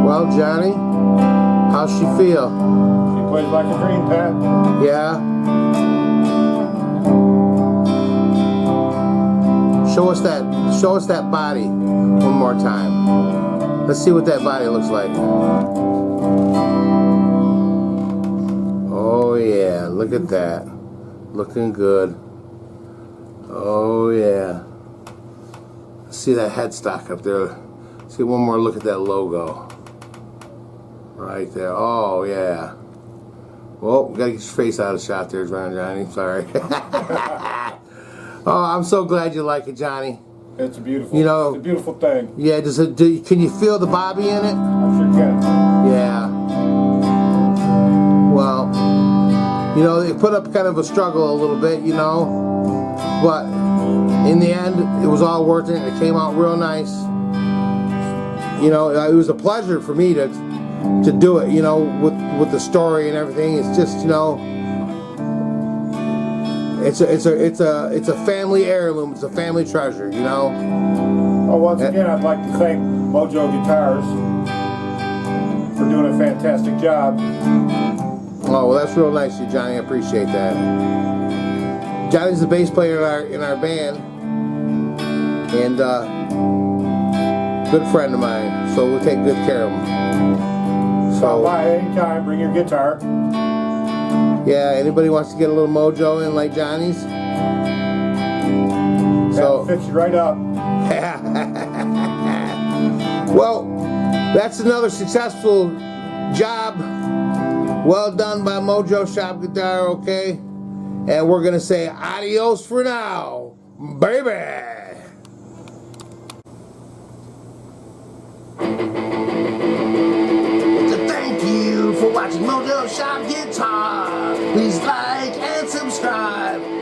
Well, Johnny, how's she feel? She plays like a dream, Pat. Yeah? Show us that body one more time. Let's see what that body looks like. Oh yeah, look at that. Looking good. Oh yeah. Let's see that headstock up there. Let's get one more look at that logo. Right there. Oh yeah. Well, we gotta get your face out of the shot there, Johnny. Sorry. Oh, I'm so glad you like it, Johnny. It's a beautiful. You know, it's a beautiful thing. Yeah. Can you feel the bobby in it? I sure can. Yeah. Well, you know, they put up kind of a struggle a little bit, you know, but in the end, it was all worth it. It came out real nice. You know, it was a pleasure for me to do it, you know, with the story and everything. It's just, you know, it's a family heirloom. It's a family treasure, you know. Well, once again, I'd like to thank Mojo Guitars for doing a fantastic job. Oh, well, that's real nice of you, Johnny. I appreciate that. Johnny's the bass player in our band, and good friend of mine. So we'll take good care of him. Stop by anytime, bring your guitar. Yeah, anybody wants to get a little mojo in like Johnny's? That'll fix you right up. Well, that's another successful job. Well done by Mojo Shop Guitar, okay? And we're going to say adios for now, baby. Thank you for watching Mojo Shop Guitar. Please like and subscribe.